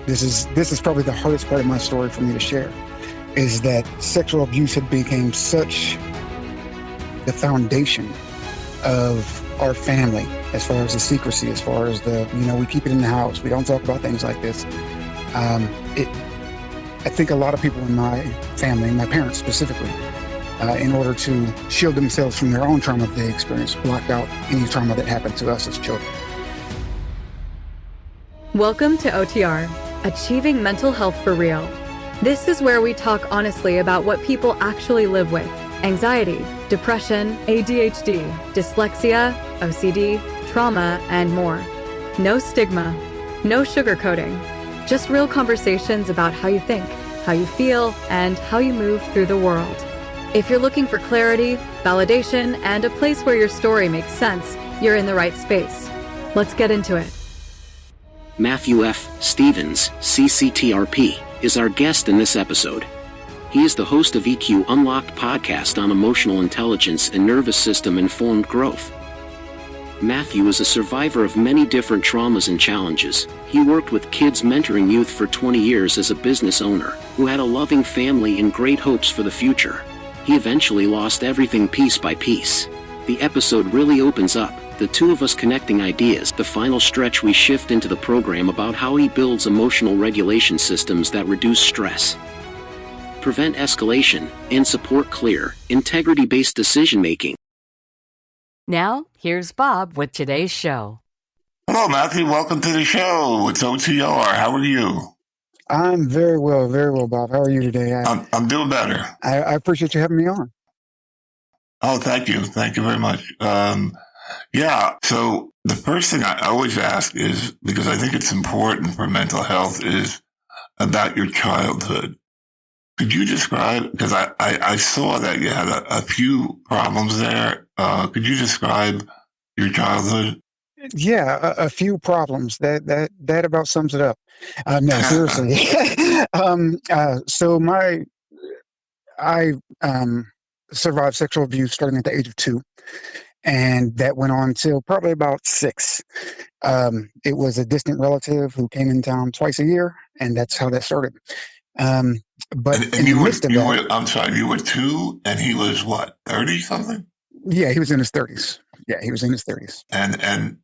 this is probably the hardest part of my story for me to share, is that sexual abuse had become such the foundation of our family, as far as the secrecy, as far as we keep it in the house. We don't talk about things like this. I think a lot of people in my family, my parents specifically, in order to shield themselves from their own trauma that they experienced, blocked out any trauma that happened to us as children. Welcome to OTR, Achieving Mental Health for Real. This is where we talk honestly about what people actually live with: anxiety, depression, ADHD, dyslexia, OCD, trauma, and more. No stigma, no sugarcoating, just real conversations about how you think, how you feel, and how you move through the world. If you're looking for clarity, validation, and a place where your story makes sense, you're in the right space. Let's get into it. Matthew F. Stevens, CCTRP, is our guest in this episode. He is the host of EQ Unlocked podcast on emotional intelligence and nervous system informed growth. Matthew is a survivor of many different traumas and challenges. He worked with kids mentoring youth for 20 years as a business owner, who had a loving family and great hopes for the future. He eventually lost everything piece by piece. The episode really opens up, the two of us connecting ideas. The final stretch, we shift into the program about how he builds emotional regulation systems that reduce stress, prevent escalation, and support clear, integrity-based decision-making. Now, here's Bob with today's show. Hello, Matthew. Welcome to the show. It's OTR. How are you? I'm very well, Bob. How are you today? I'm doing better. I appreciate you having me on. Oh, thank you. Thank you very much. So the first thing I always ask is, because I think it's important for mental health, is about your childhood. Could you describe, because I saw that you had a few problems there. Could you describe your childhood? Yeah, a few problems. That about sums it up. No, seriously. I survived sexual abuse starting at the age of 2, and that went on till probably about 6. It was a distant relative who came in town twice a year, and that's how that started. But in the midst of that, I'm sorry, you were 2, and he was what, 30 something? Yeah, he was in his 30s. Yeah, he was in his 30s. And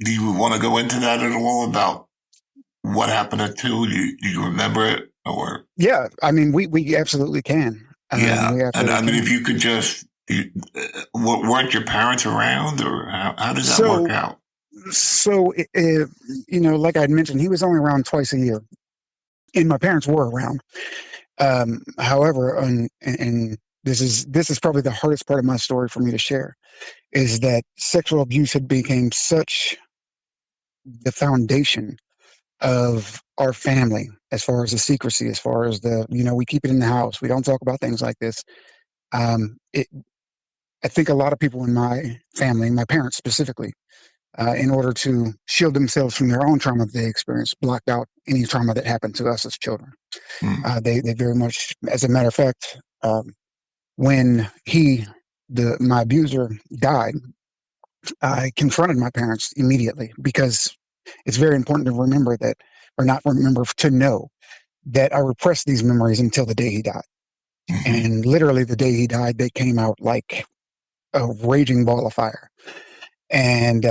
do you want to go into that at all about what happened at 2? Do you remember it? Or yeah, I mean, we absolutely can. If you could just, weren't your parents around, or how did that work out? So, like I had mentioned, he was only around twice a year, and my parents were around. However, and this is probably the hardest part of my story for me to share, is that sexual abuse had become such the foundation of our family, as far as the secrecy, as far as we keep it in the house. We don't talk about things like this. I think a lot of people in my family, my parents specifically, in order to shield themselves from their own trauma that they experienced, blocked out any trauma that happened to us as children. They very much, as a matter of fact, when my abuser died, I confronted my parents immediately, because it's very important to remember that, or not remember, to know that I repressed these memories until the day he died. Mm-hmm. And literally the day he died, they came out like a raging ball of fire. And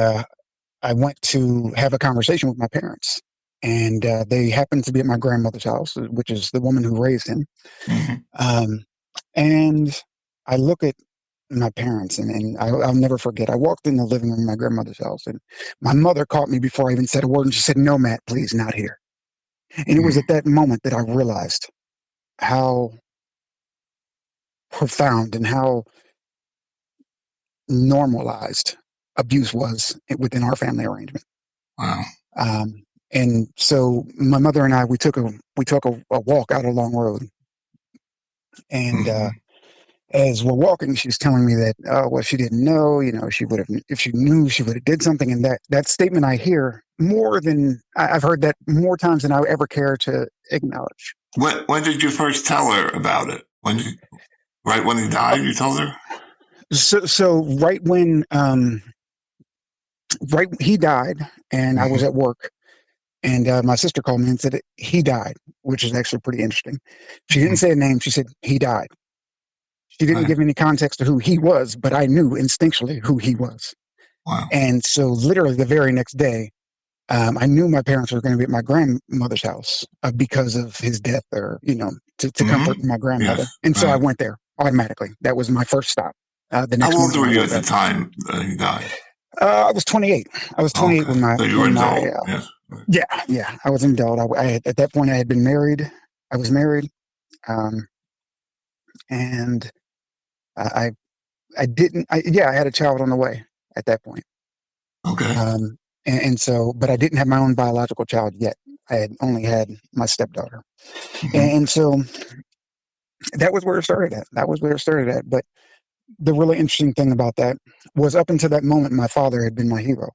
I went to have a conversation with my parents, and they happened to be at my grandmother's house, which is the woman who raised him. Mm-hmm. And I look at my parents, and I'll never forget. I walked in the living room of my grandmother's house, and my mother caught me before I even said a word, and she said, "No, Matt, please, not here." And it was at that moment that I realized how profound and how normalized abuse was within our family arrangement. Wow. And so my mother and I, we took a walk out a long road, and as we're walking, she's telling me that she didn't know, she would have, if she knew, she would have did something. And that statement I hear more than I've heard that more times than I ever care to acknowledge. When did you first tell her about it? Right when he died, you told her? So right when he died, and I was at work, And my sister called me and said he died, which is actually pretty interesting. She didn't say a name. She said he died. She didn't Right. give any context to who he was, but I knew instinctually who he was. Wow. And so literally the very next day, I knew my parents were going to be at my grandmother's house because of his death, or, to comfort my grandmother. Yes. And so I Right. went there automatically. That was my first stop. The How next old morning were I you woke at the up. time he died? I was 28. I was 28 Okay. So you were an adult. Yes. yeah, I was an adult. At that point I had been married. I was married. Um, and I, I had a child on the way at that point. Okay. And so, but I didn't have my own biological child yet. I had only had my stepdaughter. Mm-hmm. And so that was where it started at. But the really interesting thing about that was up until that moment, my father had been my hero.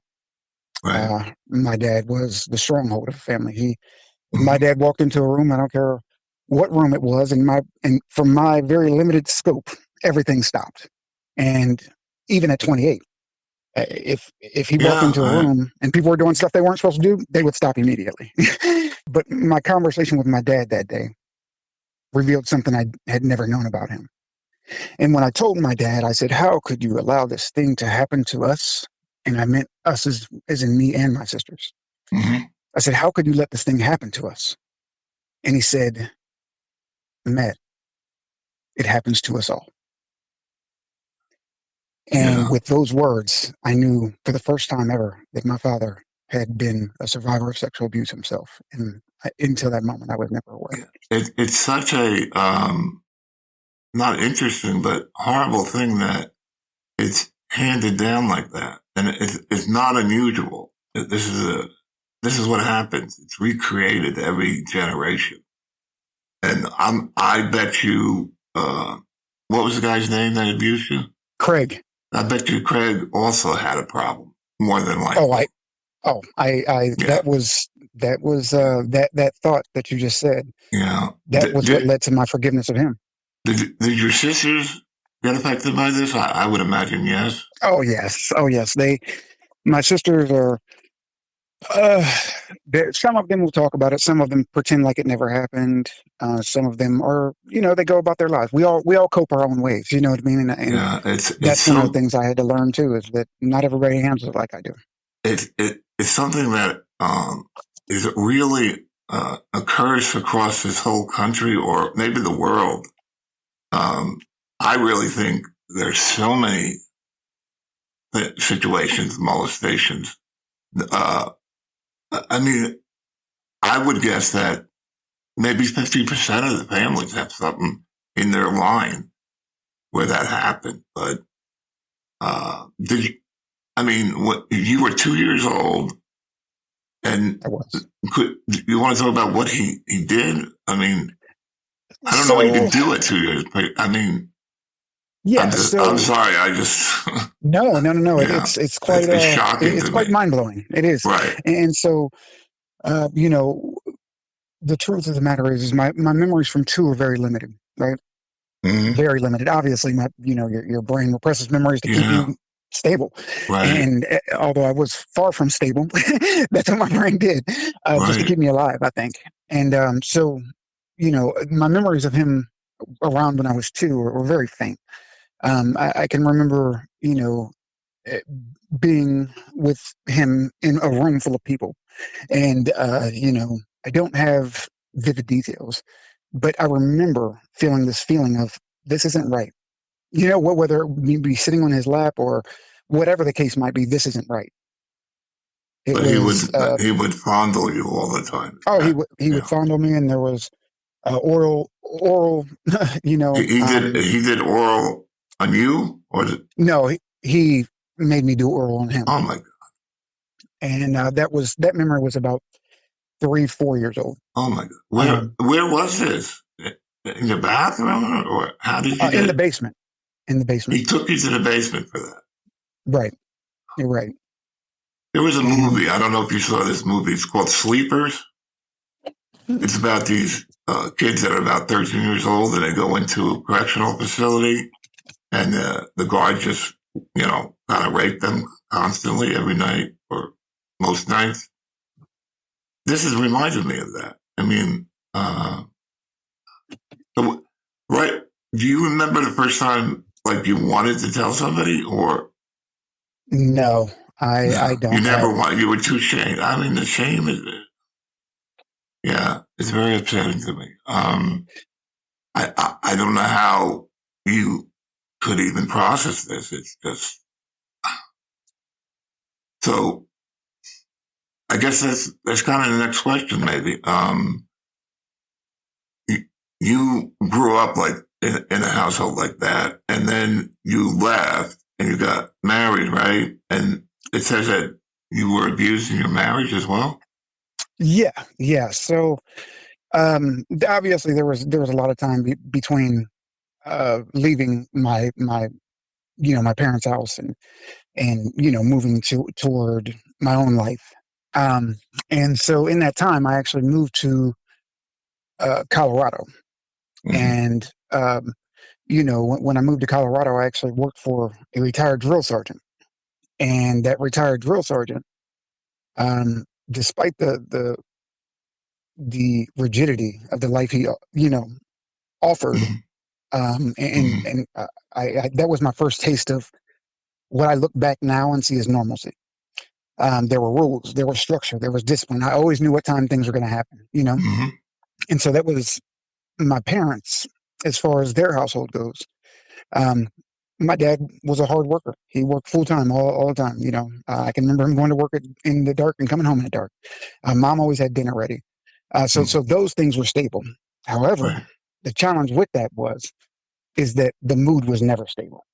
Right. My dad was the stronghold of the family. If my Mm-hmm. dad walked into a room, I don't care what room it was, and from my very limited scope, everything stopped. And even at 28, if he walked Yeah. into a room and people were doing stuff they weren't supposed to do, they would stop immediately. But my conversation with my dad that day revealed something I had never known about him. And when I told my dad, I said, "How could you allow this thing to happen to us?" And I meant us as in me and my sisters. Mm-hmm. I said, "How could you let this thing happen to us?" And he said, "Matt, it happens to us all." And Yeah. with those words, I knew for the first time ever that my father had been a survivor of sexual abuse himself. And until that moment, I was never aware. It's such a not interesting but horrible thing that it's handed down like that, and it's not unusual. This is what happens. It's recreated every generation, and I bet you. What was the guy's name that abused you? Craig. I bet you Craig also had a problem, more than Oh, likely. that was that thought that you just said. Yeah. That was what led to my forgiveness of him. Did your sisters get affected by this? I would imagine yes. Oh yes. My sisters are. Uh, some of them will talk about it. Some of them pretend like it never happened. Some of them are, they go about their lives. We all cope our own ways. You know what I mean? And Yeah, it's that's one of the things I had to learn too, is that not everybody handles it like I do. It's something that is really occurs across this whole country or maybe the world. I really think there's so many situations, molestations. I mean, I would guess that maybe 50% of the families have something in their line where that happened. But did you? I mean, you were 2 years old, and I was. You want to talk about what he did? I mean, I don't know what you So could do at 2 years, but I mean, yeah. I'm sorry. I just, No. yeah, It's quite it's shocking it's to quite me. mind blowing. It is. Right. And so the truth of the matter is my memories from two are very limited. Right. Mm-hmm. Very limited. Obviously, your brain represses memories to keep Yeah. you stable. Right. And although I was far from stable, that's what my brain did, just to Right. keep me alive, I think. And so, my memories of him around when I was two were very faint. I can remember, eh, being with him in a room full of people, and I don't have vivid details, but I remember feeling this feeling of this isn't right. Whether we be sitting on his lap or whatever the case might be, this isn't right. It But was, he would fondle you all the time. he would Yeah. fondle me, and there was oral, He did oral on you, or no, he made me do oral on him. oh my God. And that memory was about 3, 4 years old. Oh my God. Um, Where was this? In the bathroom, or how did you in the get? basement. In the basement. He took you to the basement for that. Right. You're right. There was a And movie. I don't know if you saw this movie. It's called Sleepers. It's about these kids that are about 13 years old, and they go into a correctional facility, and the guard just, kind of rape them constantly every night or most nights. this has reminded me of that. I mean, so, right? Do you remember the first time like you wanted to tell somebody, or No, I no? You don't never have. want. You were too ashamed. I mean, the shame is, yeah, it's very upsetting to me. I don't know how you could even process this. It's just so. I guess that's kind of the next question, maybe. You grew up like in a household like that, and then you left and you got married, right? And it says that you were abused in your marriage as well. Yeah, yeah. So obviously there was a lot of time between leaving my parents' house and moving toward my own life. Um, and so in that time, I actually moved to Colorado, Mm-hmm. and when I moved to Colorado, I actually worked for a retired drill sergeant, and that retired drill sergeant, despite the rigidity of the life he offered, Mm-hmm. and that was my first taste of what I look back now and see as normalcy. There were rules, there was structure, there was discipline. I always knew what time things were going to happen. Mm-hmm. And so that was my parents as far as their household goes. Um, my dad was a hard worker. He worked full time all the time. I can remember him going to work in the dark and coming home in the dark. Mom always had dinner ready. So Mm-hmm. those things were stable. However, Right. the challenge with that is that the mood was never stable.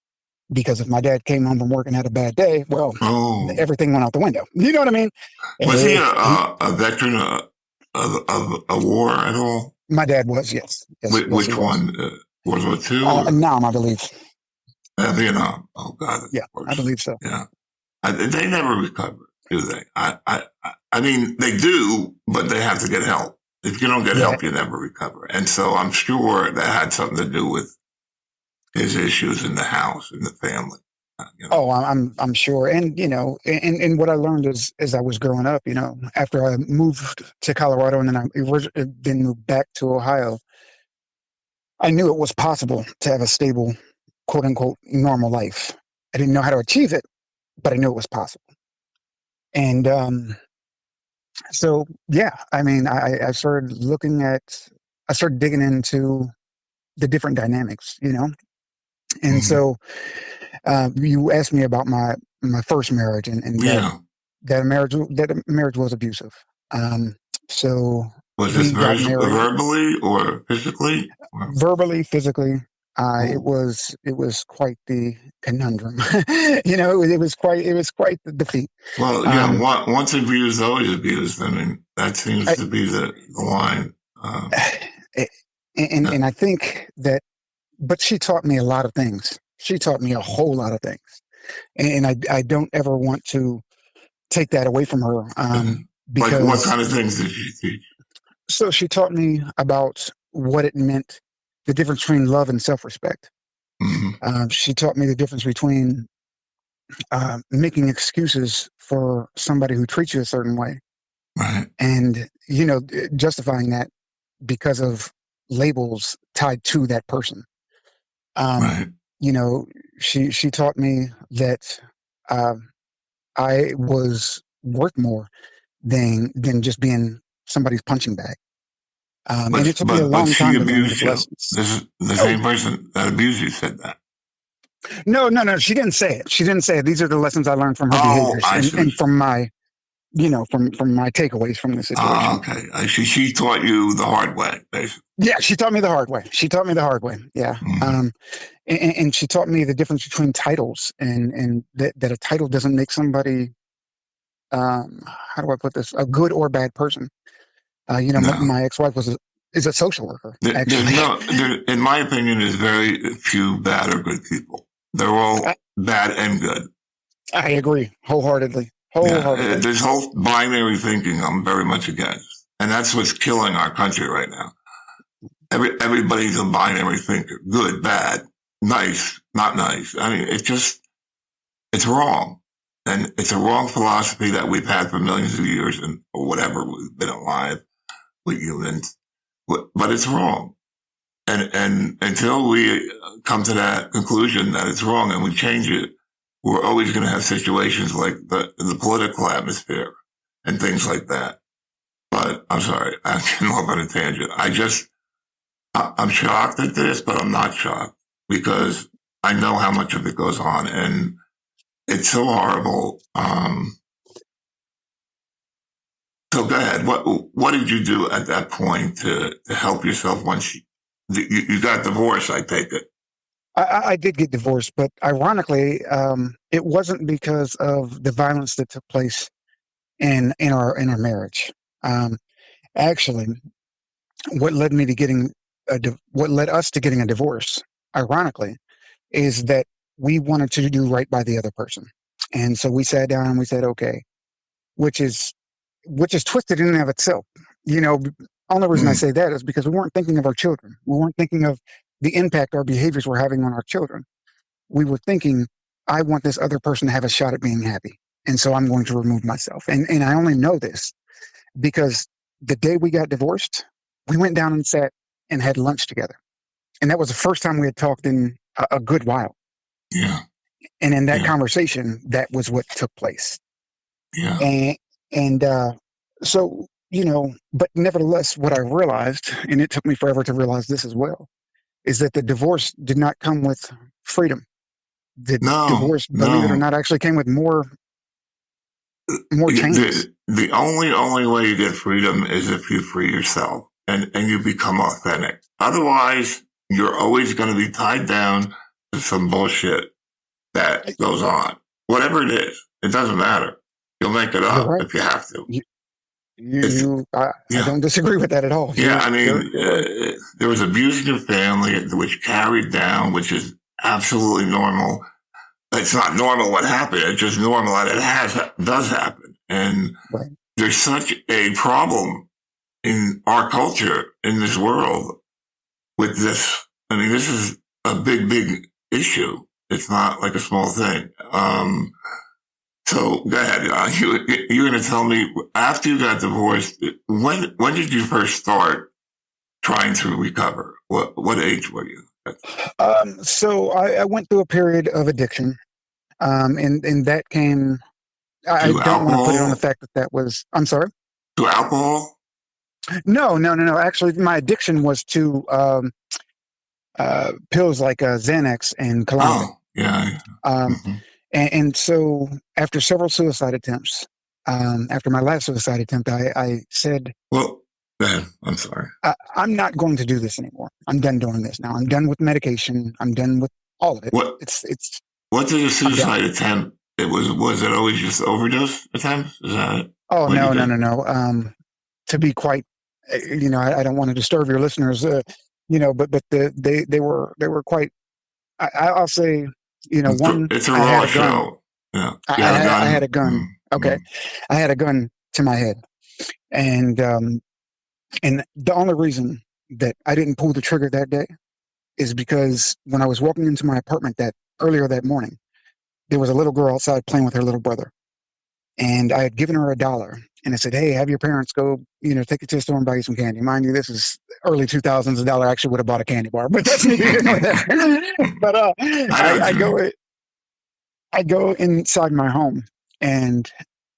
Because if my dad came home from work and had a bad day, well, Oh, everything went out the window. You know what I mean? was he He, a veteran of a war at all? my dad was, yes, yes, he Which was. one? World War II or Nam, I believe. Vietnam? Oh God, of Yeah, I course. believe so. Yeah. They never recover, do they? I mean, they do, but they have to get help. If you don't get Yeah. help, you never recover. And so I'm sure that had something to do with his issues in the house, in the family. Oh, I'm sure. And and what I learned as I was growing up, after I moved to Colorado and then then moved back to Ohio, I knew it was possible to have a stable, quote unquote, normal life. I didn't know how to achieve it, but I knew it was possible. And so yeah, I mean, I started digging into the different dynamics. And Mhm. so you asked me about my first marriage, and Yeah. that marriage was abusive. Um, so Was this we got married verbally or physically? verbally, physically. It Oh, was quite the conundrum. It was quite the defeat. well, yeah. Um, Once abused, always abused. I mean, that seems I, to be the line. and I think that, but she taught me a lot of things. She taught me a whole lot of things, and I don't ever want to take that away from her, Like, what because kind of things did you teach? so she taught me about what it meant, the difference between love and self-respect. Hmm. She taught me the difference between making excuses for somebody who treats you a certain way, Right. and justifying that because of labels tied to that person. Um, Right. you know, she taught me that um, I was worth more than just being somebody's punching bag. And it took me a But long she time to learn those abused you. lessons. This is the Oh, same person that abused you said that. no, no, no. She didn't say it. She didn't say it. These are the lessons I learned from her Oh, behaviors I and, see. and from from my takeaways from the Ah, situation. okay. I see. She taught you the hard way, basically. Yeah, she taught me the hard way. She taught me the hard way. Yeah. Hmm. And she taught me the difference between titles and that a title doesn't make somebody, how do I put this, a good or bad person. No, My ex-wife is a social worker, there's actually. no. In my opinion, there's very few bad or good people. They're I, all bad and good. I agree wholeheartedly. Yeah, Wholeheartedly. this whole binary thinking, I'm very much against, and that's what's killing our country right now. Everybody's a binary thinker: good, bad, nice, not nice. I mean, it's wrong. And it's a wrong philosophy that we've had for millions of years and or whatever we've been alive with humans, but it's wrong. And until we come to that conclusion that it's wrong and we change it, we're always going to have situations like the political atmosphere and things like that. But I'm sorry, I'm getting off on a tangent. I'm shocked at this, but I'm not shocked because I know how much of it goes on and it's so horrible. So go ahead. What did you do at that point to help yourself once you got divorced? I take it. I did get divorced, but ironically, it wasn't because of the violence that took place in our marriage. Actually, what led me to getting what led us to getting a divorce, ironically, is that we wanted to do right by the other person, and so we sat down and we said, okay, which is twisted in and of itself. You know, only reason I say that is because we weren't thinking of our children. We weren't thinking of the impact our behaviors were having on our children. We were thinking, I want this other person to have a shot at being happy. And so I'm going to remove myself. And I only know this because the day we got divorced, we went down and sat and had lunch together. And that was the first time we had talked in a good while. Yeah. And in that Yeah. conversation, that was what took place. Yeah. And so, you know, but nevertheless, what I realized, and it took me forever to realize this as well, is that the divorce did not come with freedom. The divorce, believe it or not, actually came with more changes. The only way you get freedom is if you free yourself and you become authentic. Otherwise, you're always going to be tied down to some bullshit that goes on. Whatever it is, it doesn't matter. You'll make it up if you have to. I don't disagree with that at all. Yeah, I mean, there was abuse in your family, which carried down, which is absolutely normal. It's not normal what happened. It's just normal that it does happen. And there's such a problem in our culture, in this world, with this. I mean, this is a big issue. It's not like a small thing. So go ahead. You're going to tell me after you got divorced. When did you first start trying to recover? What age were you? So I went through a period of addiction, and that came. I don't want to put it on the fact that was. I'm sorry. To alcohol? No. Actually, my addiction was to pills like Xanax and Klonopin. Oh, yeah. And so after several suicide attempts, after my last suicide attempt, I said, well, man, I'm sorry. I'm not going to do this anymore. I'm done doing this now. I'm done with medication. I'm done with all of it. What did a suicide attempt? Was it always just overdose attempts? Is that it? Oh, no. To be quite, I don't want to disturb your listeners, but they were quite, I'll say, one. It's a raw show. Yeah. I had a gun. Okay. I had a gun to my head. And the only reason that I didn't pull the trigger that day is because when I was walking into my apartment earlier that morning, there was a little girl outside playing with her little brother. And I had given her $1 and I said, hey, have your parents go, take you to the store and buy you some candy. Mind you, this is early 2000s. $1 actually would have bought a candy bar, but that's neither here nor there. But I go inside my home and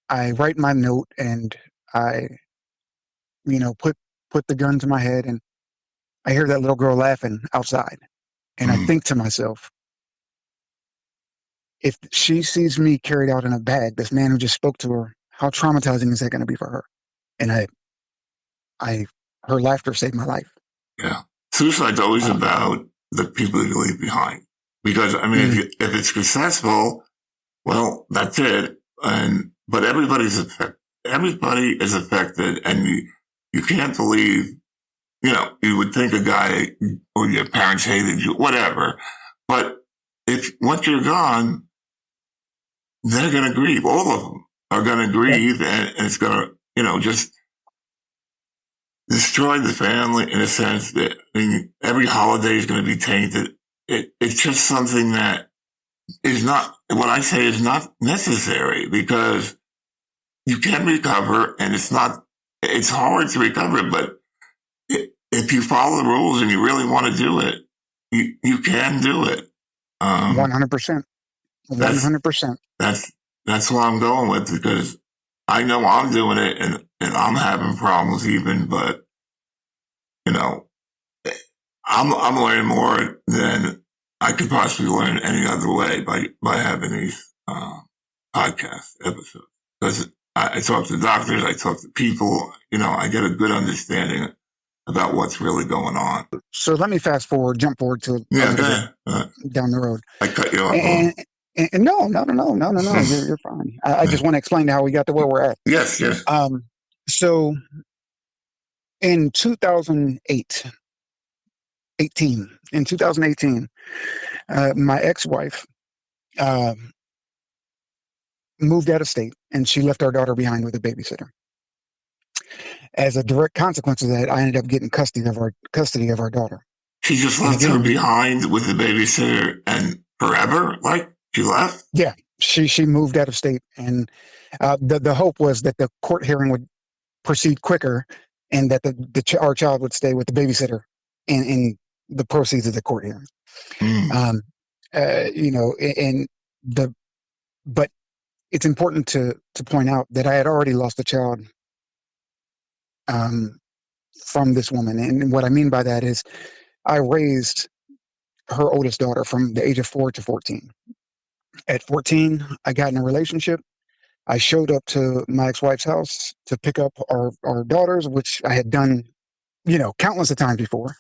I write my note and I, put the gun to my head and I hear that little girl laughing outside. And I think to myself, if she sees me carried out in a bag, this man who just spoke to her, how traumatizing is that going to be for her? And her laughter saved my life. Yeah. Suicide's always about the people you leave behind. Because, I mean, if it's successful, well, that's it. But everybody is affected and you can't believe, you would think a guy or your parents hated you, whatever. But once you're gone, they're going to grieve. All of them are going to grieve, and it's going to, just destroy the family in a sense that every holiday is going to be tainted. It's just something that is not, what I say is not necessary, because you can recover, and it's hard to recover, but if you follow the rules and you really want to do it, you can do it. 100%. 100%. That's what I'm going with, because I know I'm doing it, and I'm having problems even, but you know, I'm learning more than I could possibly learn any other way by having these podcast episodes. Because I talk to doctors, I talk to people, I get a good understanding about what's really going on. So let me jump forward to a little bit down the road. I cut you off. And no, you're fine. I just want to explain how we got to where we're at. Yes. So in 2018, my ex-wife moved out of state, and she left our daughter behind with a babysitter. As a direct consequence of that, I ended up getting custody of our daughter. She just left her behind with the babysitter, and forever? Like, she left? Yeah, she moved out of state, and the hope was that the court hearing would proceed quicker, and that our child would stay with the babysitter in the proceeds of the court hearing. But it's important to point out that I had already lost a child from this woman. And what I mean by that is I raised her oldest daughter from the age of 4 to 14. At 14, I got in a relationship. I showed up to my ex-wife's house to pick up our daughters, which I had done, countless of times before.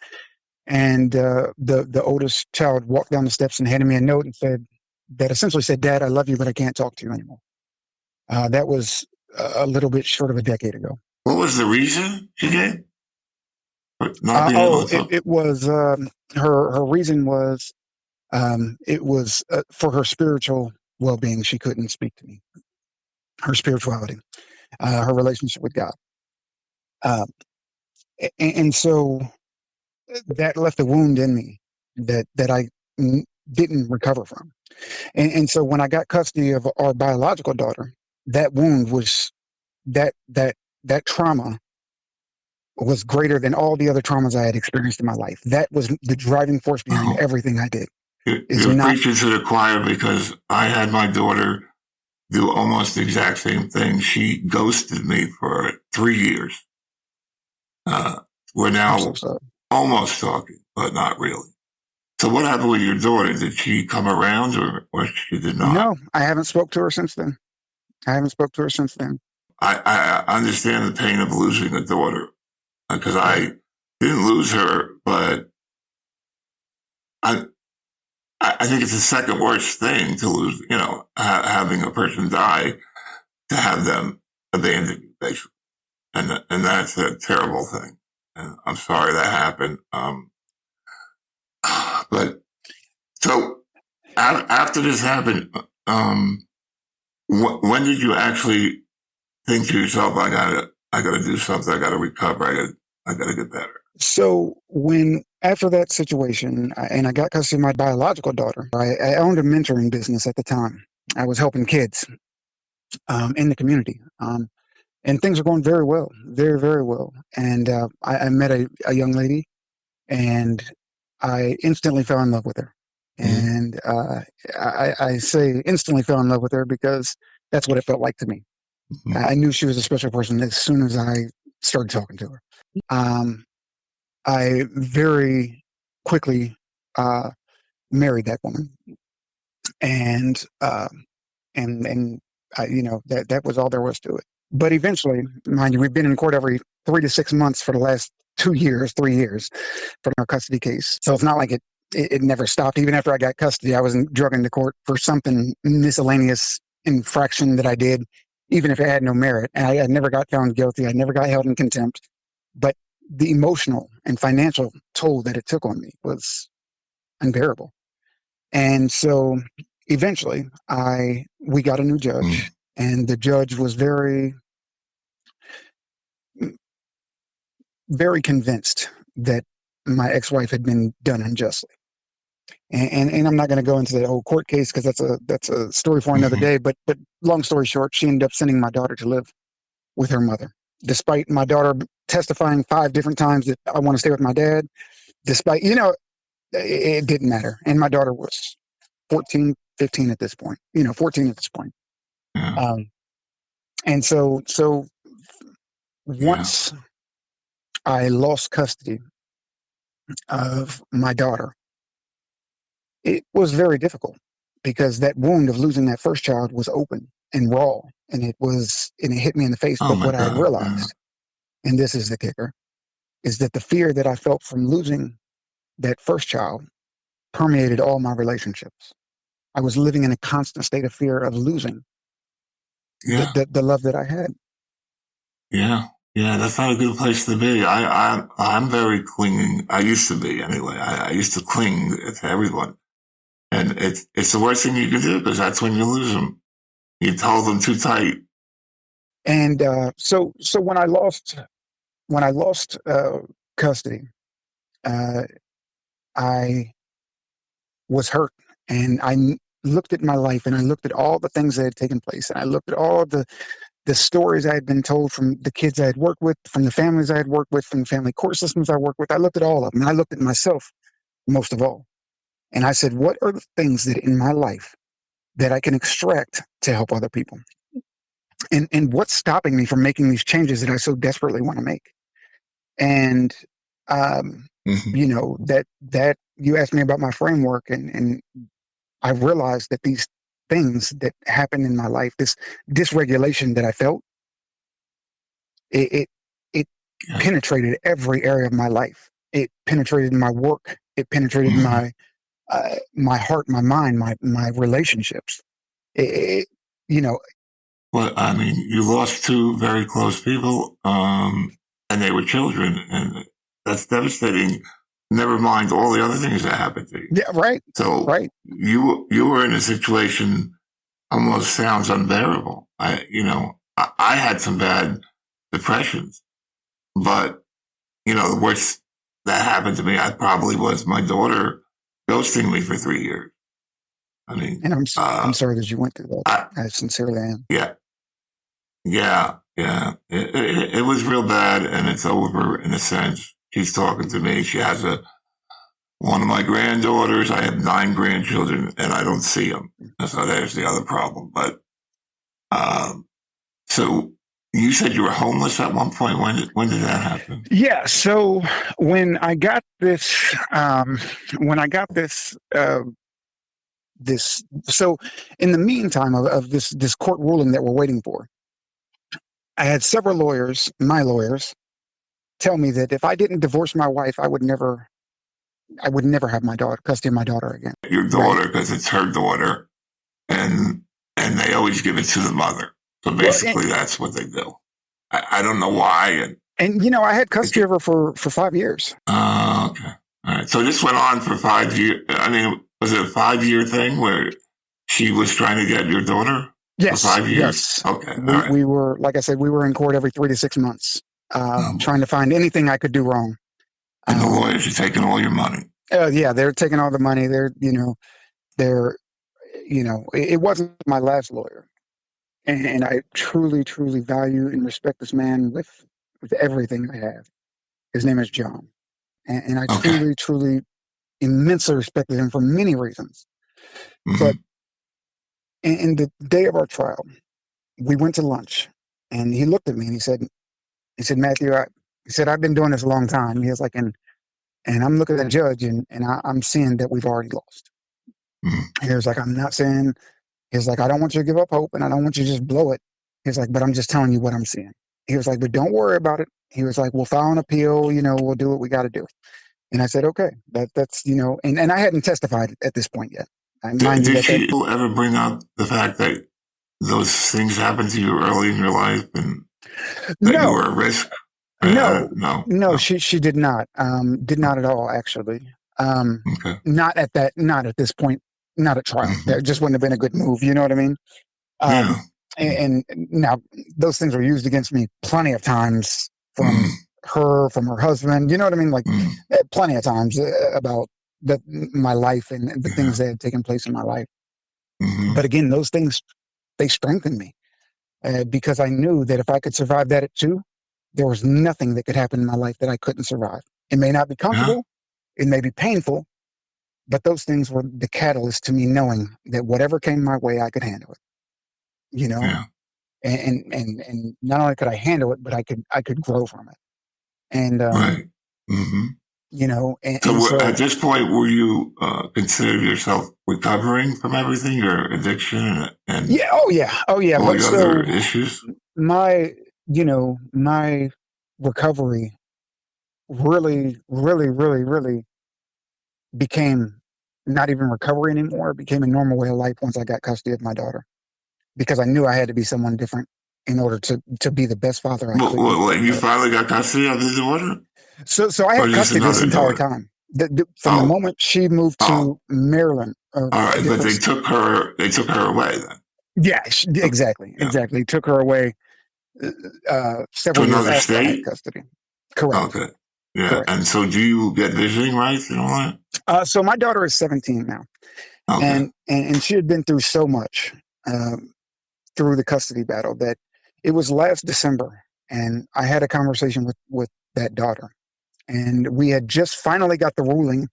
And the oldest child walked down the steps and handed me a note that essentially said, "Dad, I love you, but I can't talk to you anymore." That was a little bit short of a decade ago. What was the reason she gave? It was her reason was it was for her spiritual well-being. She couldn't speak to me. Her spirituality, her relationship with God, and so that left a wound in me that I didn't recover from. And so when I got custody of our biological daughter, that wound was that trauma was greater than all the other traumas I had experienced in my life. That was the driving force behind everything I did. You're preaching to the choir, because I had my daughter do almost the exact same thing. She ghosted me for 3 years. We're now almost talking, but not really. So what happened with your daughter? Did she come around, or she did not? No, I haven't spoke to her since then. I understand the pain of losing a daughter, because I didn't lose her, but I think it's the second worst thing to lose, having a person die, to have them abandon you, basically. And that's a terrible thing. And I'm sorry that happened. But so after this happened, when did you actually think to yourself, I gotta do something, I gotta recover, I gotta get better? So after that situation, and I got custody of my biological daughter, I owned a mentoring business at the time. I was helping kids in the community. And things are going very well, very, very well. And I met a young lady, and I instantly fell in love with her. And I say instantly fell in love with her because that's what it felt like to me. I knew she was a special person as soon as I started talking to her. I very quickly married that woman, and that was all there was to it. But eventually, mind you, we've been in court every 3 to 6 months for the last 3 years for our custody case. So it's not like it never stopped. Even after I got custody, I was drug into court for something miscellaneous infraction that I did, even if it had no merit. And I never got found guilty. I never got held in contempt. But the emotional and financial toll that it took on me was unbearable. And so eventually we got a new judge, and the judge was very, very convinced that my ex-wife had been done unjustly. And I'm not going to go into the whole court case because that's a story for another day. But long story short, she ended up sending my daughter to live with her mother, despite my daughter testifying 5 different times that I want to stay with my dad. Despite, it didn't matter. And my daughter was 14, 15 at this point. 14 at this point. Yeah. And so once I lost custody of my daughter, it was very difficult because that wound of losing that first child was open and raw, and it hit me in the face. Oh, But what I God. realized, and this is the kicker, is that the fear that I felt from losing that first child permeated all my relationships. I was living in a constant state of fear of losing the love that I had. Yeah. Yeah, that's not a good place to be. I'm very clinging. I used to be anyway. I used to cling to everyone. And it's the worst thing you can do because that's when you lose them. You hold them too tight. And so when I lost custody, I was hurt, and I looked at my life, and I looked at all the things that had taken place, and I looked at all the stories I had been told from the kids I had worked with, from the families I had worked with, from the family court systems I worked with. I looked at all of them, and I looked at myself most of all. And I said, what are the things that in my life that I can extract to help other people? And what's stopping me from making these changes that I so desperately want to make? And, that you asked me about my framework, and I realized that these things that happened in my life, this dysregulation that I felt, it penetrated every area of my life. It penetrated my work. It penetrated my heart, my mind, my relationships. Well, I mean, you lost 2 very close people, and they were children, and that's devastating. Never mind all the other things that happened to you. Yeah, right. So right. You were in a situation almost sounds unbearable. I had some bad depressions, but the worst that happened to me, I probably was my daughter ghosting me for 3 years. I mean, and I'm sorry that you went through that. I sincerely am. Yeah. It was real bad, and it's over in a sense. She's talking to me. She has one of my granddaughters. I have 9 grandchildren, and I don't see them. So there's the other problem. But so you said you were homeless at one point. When did that happen? Yeah. So when I got this, so in the meantime of this court ruling that we're waiting for, I had several lawyers, my lawyers, tell me that if I didn't divorce my wife, I would never have custody of my daughter again. Your daughter, because it's her daughter, and they always give it to the mother. So basically, that's what they do. I don't know why. And I had custody of her for 5 years. Oh, okay. All right. So this went on for 5 years. I mean, was it a 5-year thing where she was trying to get your daughter? Yes. For 5 years? Yes. Okay. We were, like I said, we were in court every 3 to 6 months, trying to find anything I could do wrong. And the lawyers are taking all your money. Yeah, they're taking all the money. It wasn't my last lawyer. And I truly, truly value and respect this man with everything I have. His name is John. And I truly, truly immensely respected him for many reasons. Mm-hmm. But in the day of our trial, we went to lunch, and he looked at me and he said, Matthew, I've been doing this a long time. He was like, and I'm looking at the judge, and I'm seeing that we've already lost. Mm-hmm. He was like, I'm not saying, he was like, I don't want you to give up hope, and I don't want you to just blow it. He was like, but I'm just telling you what I'm seeing. He was like, but don't worry about it. He was like, we'll file an appeal, we'll do what we got to do. And I said, okay, that's, and I hadn't testified at this point yet. Did she ever bring up the fact that those things happened to you early in your life and that you were at risk? No, she did not. Did not at all, actually. Okay. Not at this point, not at trial. Mm-hmm. That just wouldn't have been a good move. You know what I mean? Yeah. And now those things were used against me plenty of times from her husband. You know what I mean? Like plenty of times about my life and the Yeah. things that had taken place in my life. Hmm. But again, those things, they strengthened me because I knew that if I could survive that at 2, there was nothing that could happen in my life that I couldn't survive. It may not be Yeah. comfortable, it may be painful, but those things were the catalyst to me knowing that whatever came my way, I could handle it. You know, Yeah. and not only could I handle it, but I could grow from it. And Right. Hmm. you know, So and at so this point, were you consider yourself recovering from everything, your addiction and yeah, oh yeah. all But your other so issues? my, my recovery really became not even recovery anymore. It became a normal way of life once I got custody of my daughter because I knew I had to be someone different in order to be the best father I could be Well, for you her. finally got custody of the daughter, So I or had just custody this another entire daughter? time. From the Oh, moment she moved oh, to Maryland, or all a right. But different. they took her away then. Yeah, Oh, exactly, yeah, exactly. Took her away to several years another after I had state. custody. Correct, Okay, yeah. correct. And so, do you get visiting rights and all that? So my daughter is 17 now, Okay. and she had been through so much um, through the custody battle that it was last December, and I had a conversation with that daughter, and we had just finally got the ruling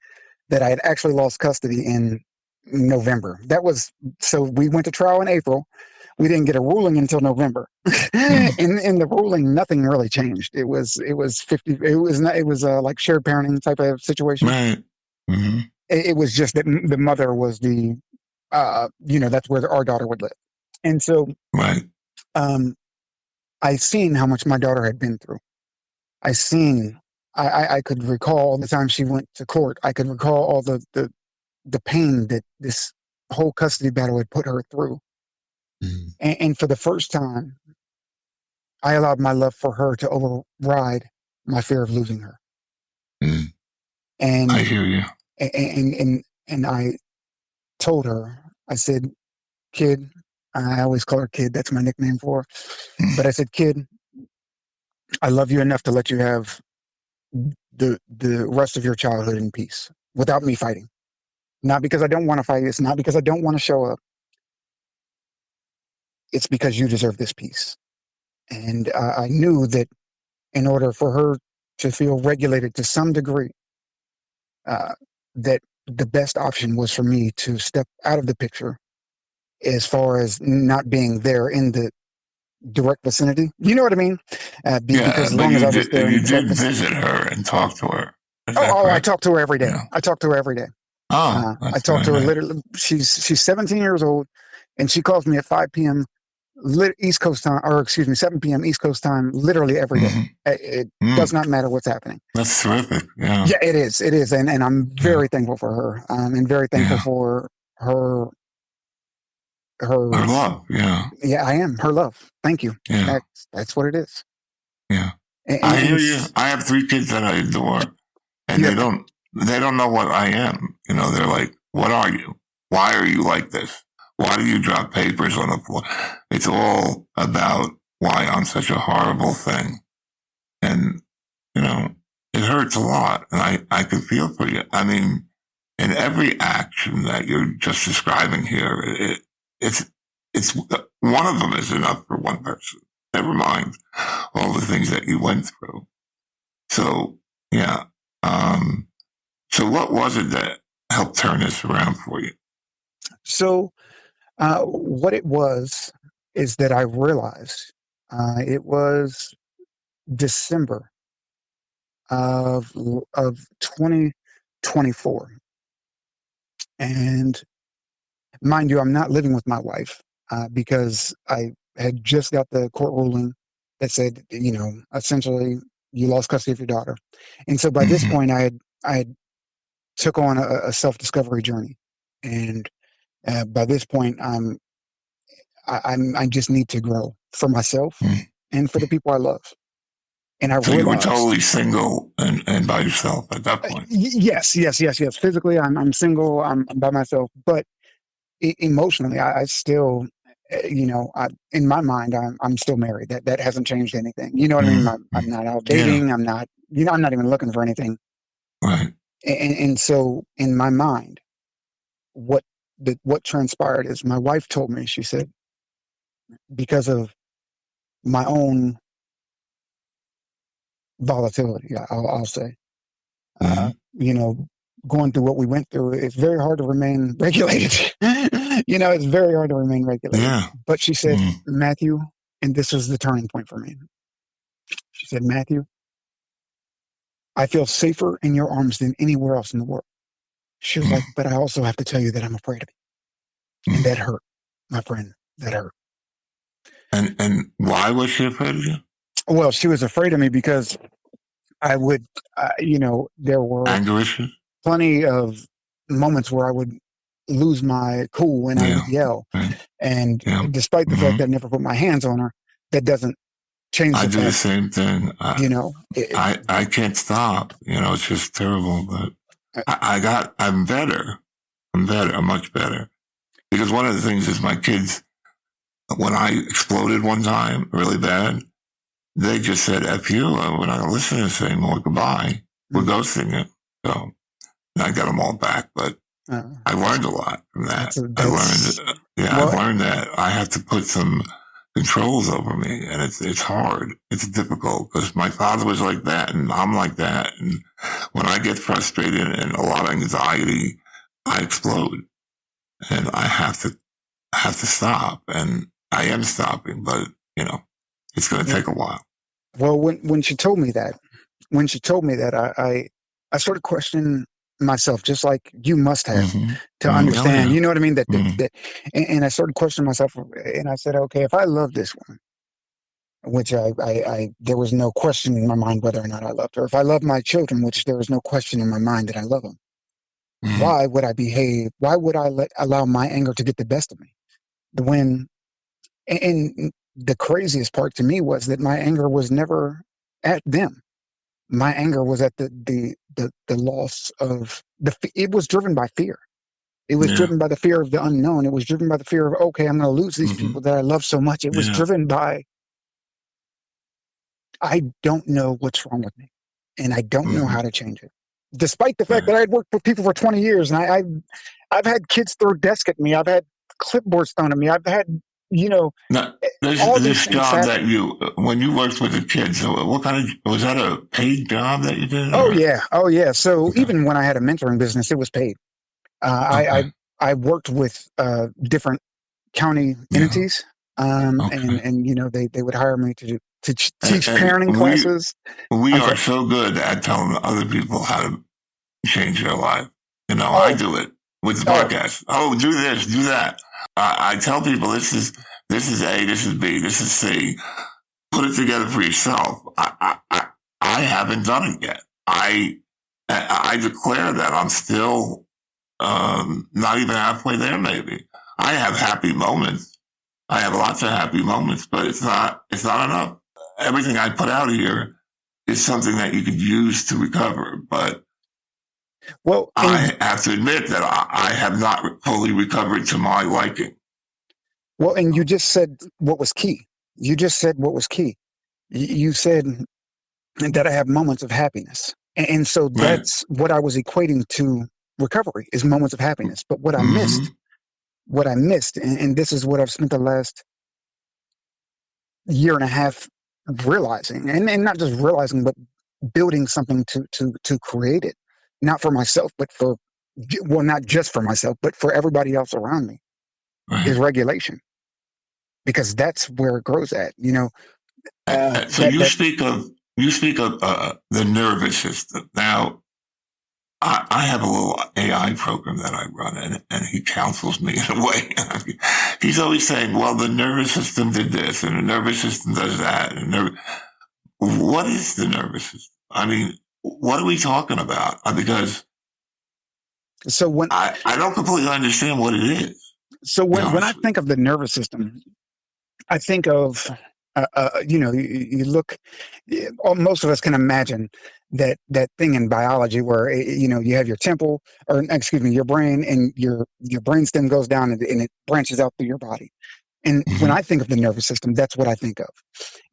that I had actually lost custody in November. That was so we went to trial in April. We didn't get a ruling until November. Mm, In the ruling, nothing really changed. It was 50. It was not. It was like shared parenting type of situation. right. Hmm. It was just that the mother was the that's where our daughter would live, and so Right. um, I seen how much my daughter had been through. I seen. I could recall the time she went to court. I could recall all the pain that this whole custody battle had put her through. Mm, And for the first time, I allowed my love for her to override my fear of losing her. mm. I And hear you. and I told her, I said, "Kid," I always call her Kid. That's my nickname for her. But I said, "Kid, I love you enough to let you have the rest of your childhood in peace without me fighting. Not because I don't want to fight. It's not because I don't want to show up. It's because you deserve this peace." And I knew that in order for her to feel regulated to some degree, uh, that the best option was for me to step out of the picture as far as not being there in the direct vicinity. You know what I mean? Yeah, Because as but long as I was there in you the direct did vicinity. visit her and talk to her. Is that Oh, I correct? talk to her every day. Yeah. I talk to her every day. Oh, I that's talk very to her nice. literally. She's 17 years old, and she calls me at 5 p.m. East Coast time, or excuse me, 7 p.m. East Coast time, literally every day. Hmm. It does Mm, not matter what's happening. that's terrific. Yeah. Yeah, it is. It is, and I'm Yeah. very thankful for her, and very thankful Yeah. for her. Her, Her love. Yeah. yeah, I am her love. Thank you. Yeah. That's what it is. Yeah. And, and, I and hear you. I have 3 kids that I adore, and you have, they don't know what I am. You know, they're like, "What are you? Why are you like this? Why do you drop papers on the floor?" It's all about why I'm such a horrible thing, and you know, it hurts a lot, and I can feel for you. I mean, in every action that you're just describing here, it's it's one of them is enough for one person. Never mind all the things that you went through. So yeah. So what was it that helped turn this around for you? so what it was is that I realized it was December of 2024, and mind you, I'm not living with my wife because I had just got the court ruling that said, essentially you lost custody of your daughter, and so by this Hmm. point, I had took on a self discovery journey, and by this point, I just need to grow for myself and for the people I love, and I So you were realized. totally single and by yourself at that point. Yes. Physically, I'm single. I'm by myself, but emotionally, I still, in my mind, I'm still married. That hasn't changed anything. You know what I mean? I'm Mm-hmm. not out Yeah. dating. I'm not. I'm not even looking for anything. Right. And so in my mind, what what transpired is my wife told me, she said, because of my own volatility, I'll say, Mm-hmm. you know, going through what we went through, it's very hard to remain regulated. It's very hard to remain regulated. Yeah. But she said, Mm-hmm. Matthew, and this was the turning point for me. She said, Matthew, I feel safer in your arms than anywhere else in the world. She was like, but I also have to tell you that I'm afraid of you. And that hurt, my friend. That hurt. And why was she afraid of you? Well, she was afraid of me because I would, there were Anger issues? plenty of moments where I would lose my cool and I Yeah. would yell. Right. And Yeah. despite the fact that I never put my hands on her, that doesn't change I the do the fact, same thing. I can't stop. It's just terrible. But I'm better. I'm much better. Because one of the things is my kids, when I exploded one time really bad, they just said, F you, we're not going to listen to this anymore. Goodbye. We're ghosting it. So I got them all back, but I learned a lot from that. I've learned that I have to put some controls over me, and it's hard. It's difficult because my father was like that, and I'm like that. And when I get frustrated and a lot of anxiety, I explode, and I have to stop. And I am stopping, but it's going to take a while. Well, when she told me that, I started questioning myself, just like you must have, to understand. You know what I mean? And I started questioning myself, and I said, okay, if I love this woman, which there was no question in my mind whether or not I loved her. If I love my children, which there was no question in my mind that I love them, why would I behave? Why would I allow my anger to get the best of me? And the craziest part to me was that my anger was never at them. My anger was at the loss of it was driven by fear. It was driven by the fear of the unknown. It was driven by the fear of, okay, I'm going to lose these people that I love so much. It was driven by, I don't know what's wrong with me, and I don't know how to change it. Despite the fact that I had worked with people for 20 years, and I've had kids throw desks at me. I've had clipboards thrown at me. I've had, Now, all this these things job happen. that when you worked with the kids, what kind of, was that a paid job that you did? Oh yeah. So even when I had a mentoring business, it was paid. I worked with different county entities, and they would hire me to teach parenting classes. We are so good at telling other people how to change their life. I do it with the podcast. Oh, do this, do that. I tell people this is A, this is B, this is C. Put it together for yourself. I haven't done it yet. I declare that I'm still not even halfway there. Maybe I have happy moments. I have lots of happy moments, but it's not enough. Everything I put out here is something that you could use to recover, but I have to admit that I have not fully recovered to my liking. Well, and you just said what was key. You said that I have moments of happiness. And so that's what I was equating to recovery, is moments of happiness. But what I missed, and this is what I've spent the last year and a half realizing, and not just realizing, but building something to create it, not for myself, but not just for myself, but for everybody else around me, is regulation. Because that's where it grows at, So you speak of the nervous system. Now, I have a little AI program that I run, and he counsels me in a way. He's always saying, well, the nervous system did this, and the nervous system does that. What is the nervous system? I mean, what are we talking about? Because I don't completely understand what it is. So when I think of the nervous system, I think of, you look, most of us can imagine that thing in biology where, you have your temple, or excuse me, your brain, and your brainstem goes down and it branches out through your body. And when I think of the nervous system, that's what I think of.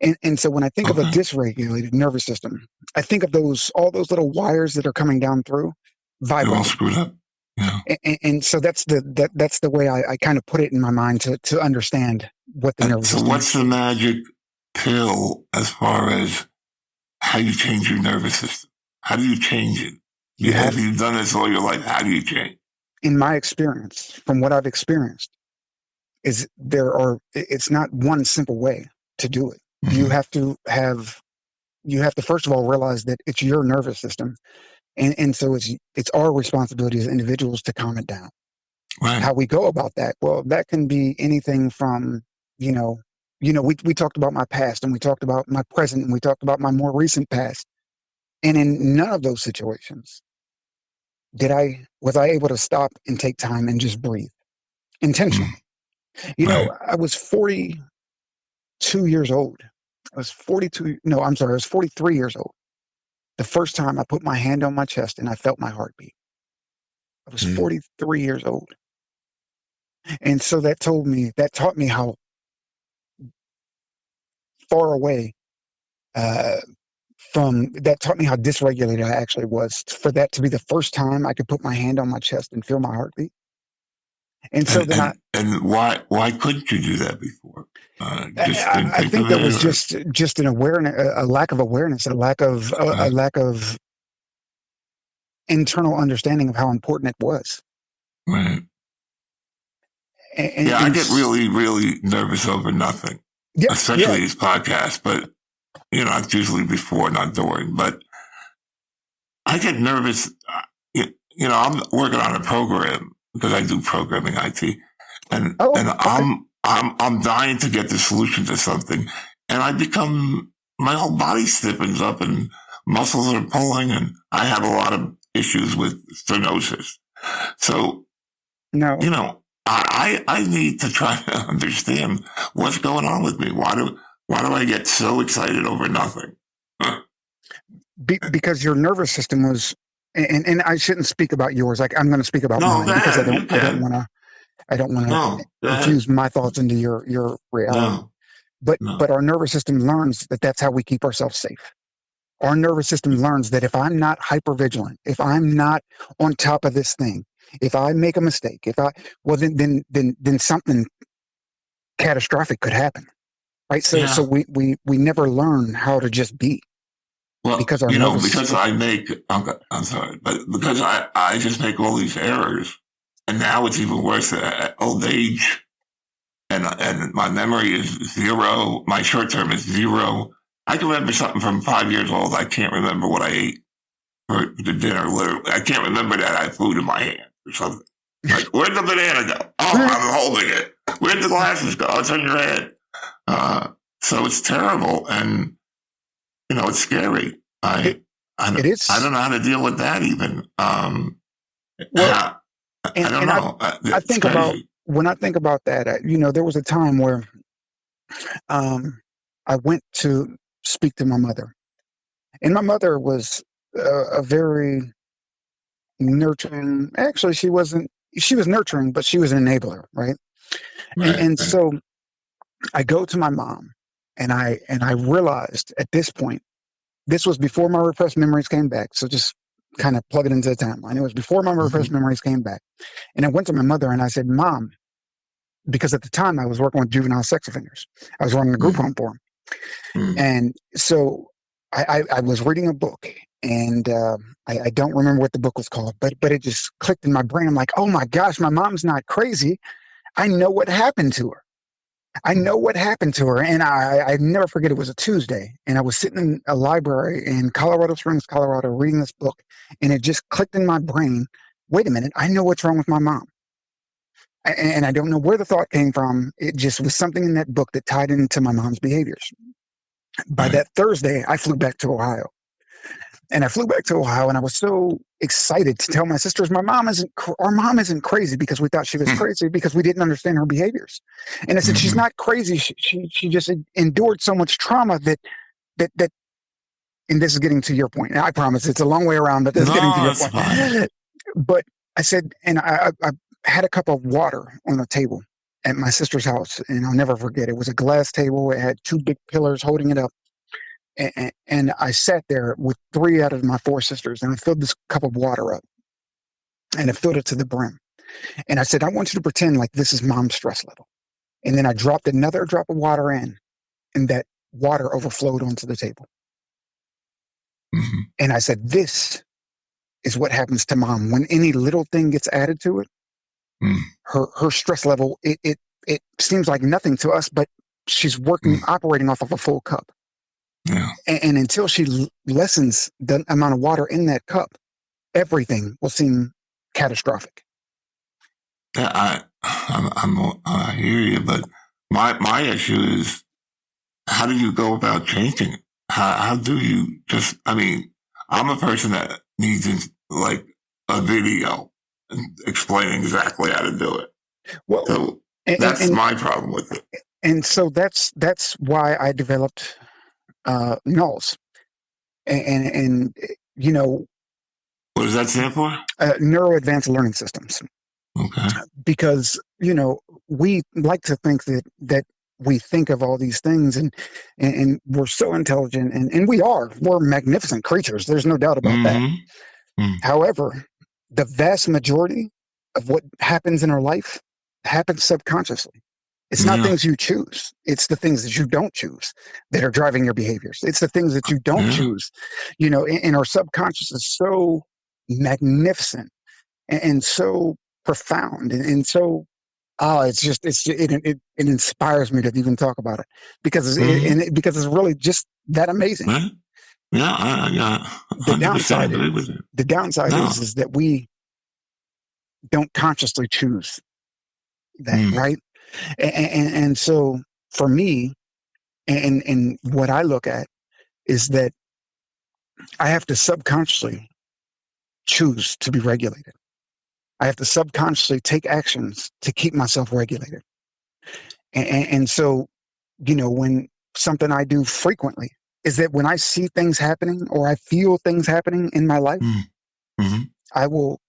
And so when I think of a dysregulated nervous system, I think of all those little wires that are coming down through They're all vibrated. screwed up. Yeah. And so that's the way I kind of put it in my mind to understand what the nervous So system what's is. the magic pill as far as how you change your nervous system? How do you change it? If you've done this all your life, how do you change? In my experience, from what I've experienced, is it's not one simple way to do it. Mm-hmm. You have to first of all realize that it's your nervous system. And so it's our responsibility as individuals to calm it down. Right. How we go about that, well, that can be anything from, we talked about my past, and we talked about my present, and we talked about my more recent past. And in none of those situations was I able to stop and take time and just breathe intentionally. Right. I was 42 years old. I was 43 years old. The first time I put my hand on my chest and I felt my heartbeat. I was 43 years old. And so that taught me how far away taught me how dysregulated I actually was, for that to be the first time I could put my hand on my chest and feel my heartbeat. And so why couldn't you do that before? I think that was just an awareness, a lack of awareness, a lack of internal understanding of how important it was. Right. I get really, really nervous over nothing, especially these podcasts. But it's usually before, not during. But I get nervous. I'm working on a program because I do programming IT, and I'm dying to get the solution to something, and my whole body stiffens up and muscles are pulling, and I have a lot of issues with stenosis. So, I need to try to understand what's going on with me. Why do I get so excited over nothing? Because your nervous system was, and I shouldn't speak about yours. Like, I'm going to speak about mine because I don't want to infuse my thoughts into your reality. But our nervous system learns that that's how we keep ourselves safe. Our nervous system learns that if I'm not hypervigilant, if I'm not on top of this thing, if I make a mistake, then something catastrophic could happen, right? So we never learn how to just be. Well, because I'm sorry, but because I just make all these errors, and now it's even worse at old age, and my memory is zero. My short term is zero. I can remember something from 5 years old. I can't remember what I ate for the dinner. Literally, I can't remember that I had food in my hand or something. Like, where'd the banana go? Oh, I'm holding it. Where'd the glasses go? It's on your head. So it's terrible, and it's scary. It is. I don't know how to deal with that even. I don't know. I think about, when I think about that, there was a time where I went to speak to my mother, and my mother was a very nurturing. Actually, she was nurturing, but she was an enabler, right? And so I go to my mom, and I realized at this point, this was before my repressed memories came back. So just kind of plug it into the timeline. It was before my repressed memories came back. And I went to my mother and I said, Mom, because at the time I was working with juvenile sex offenders. I was running a group home for them. And so I was reading a book, and I don't remember what the book was called, but it just clicked in my brain. I'm like, oh my gosh, my mom's not crazy. I know what happened to her. And I never forget, it was a Tuesday, and I was sitting in a library in Colorado Springs, Colorado, reading this book, and it just clicked in my brain, wait a minute, I know what's wrong with my mom. And I don't know where the thought came from. It just was something in that book that tied into my mom's behaviors. By that Thursday, I flew back to Ohio. And I flew back to Ohio, and I was so excited to tell my sisters, our mom isn't crazy, because we thought she was crazy because we didn't understand her behaviors. And I said, she's not crazy. She just endured so much trauma that, and this is getting to your point. I promise it's a long way around, but this is getting to your point. Fine. But I said, and I had a cup of water on the table at my sister's house, and I'll never forget. It was a glass table. It had 2 big pillars holding it up. And I sat there with 3 out of my 4 sisters, and I filled this cup of water up. and I filled it to the brim. And I said, I want you to pretend like this is mom's stress level. And then I dropped another drop of water in, and that water overflowed onto the table. Mm-hmm. And I said, this is what happens to mom when any little thing gets added to it. Mm. Her stress level, it seems like nothing to us, but she's operating off of a full cup. Yeah. And until she lessens the amount of water in that cup, everything will seem catastrophic. Yeah, I hear you, but my issue is, how do you go about changing it? How do you just? I mean, I'm a person that needs like a video explaining exactly how to do it. Well, So that's my problem with it. And so that's why I developed NULS, and you know, What does that stand for? Neuro Advanced Learning Systems. Okay. Because, you know, we like to think that we think of all these things and we're so intelligent, and we're magnificent creatures. There's no doubt about that. Mm-hmm. However, the vast majority of what happens in our life happens subconsciously. It's not things you choose. It's the things that you don't choose that are driving your behaviors. It's the things that you don't choose. You know, and our subconscious is so magnificent and so profound and so it inspires me to even talk about it because because it's really just that amazing. Right? Yeah, the downside is that we don't consciously choose that, right? And so for me, and what I look at is that I have to subconsciously choose to be regulated. I have to subconsciously take actions to keep myself regulated. And so, you know, when something I do frequently is that when I see things happening or I feel things happening in my life, I will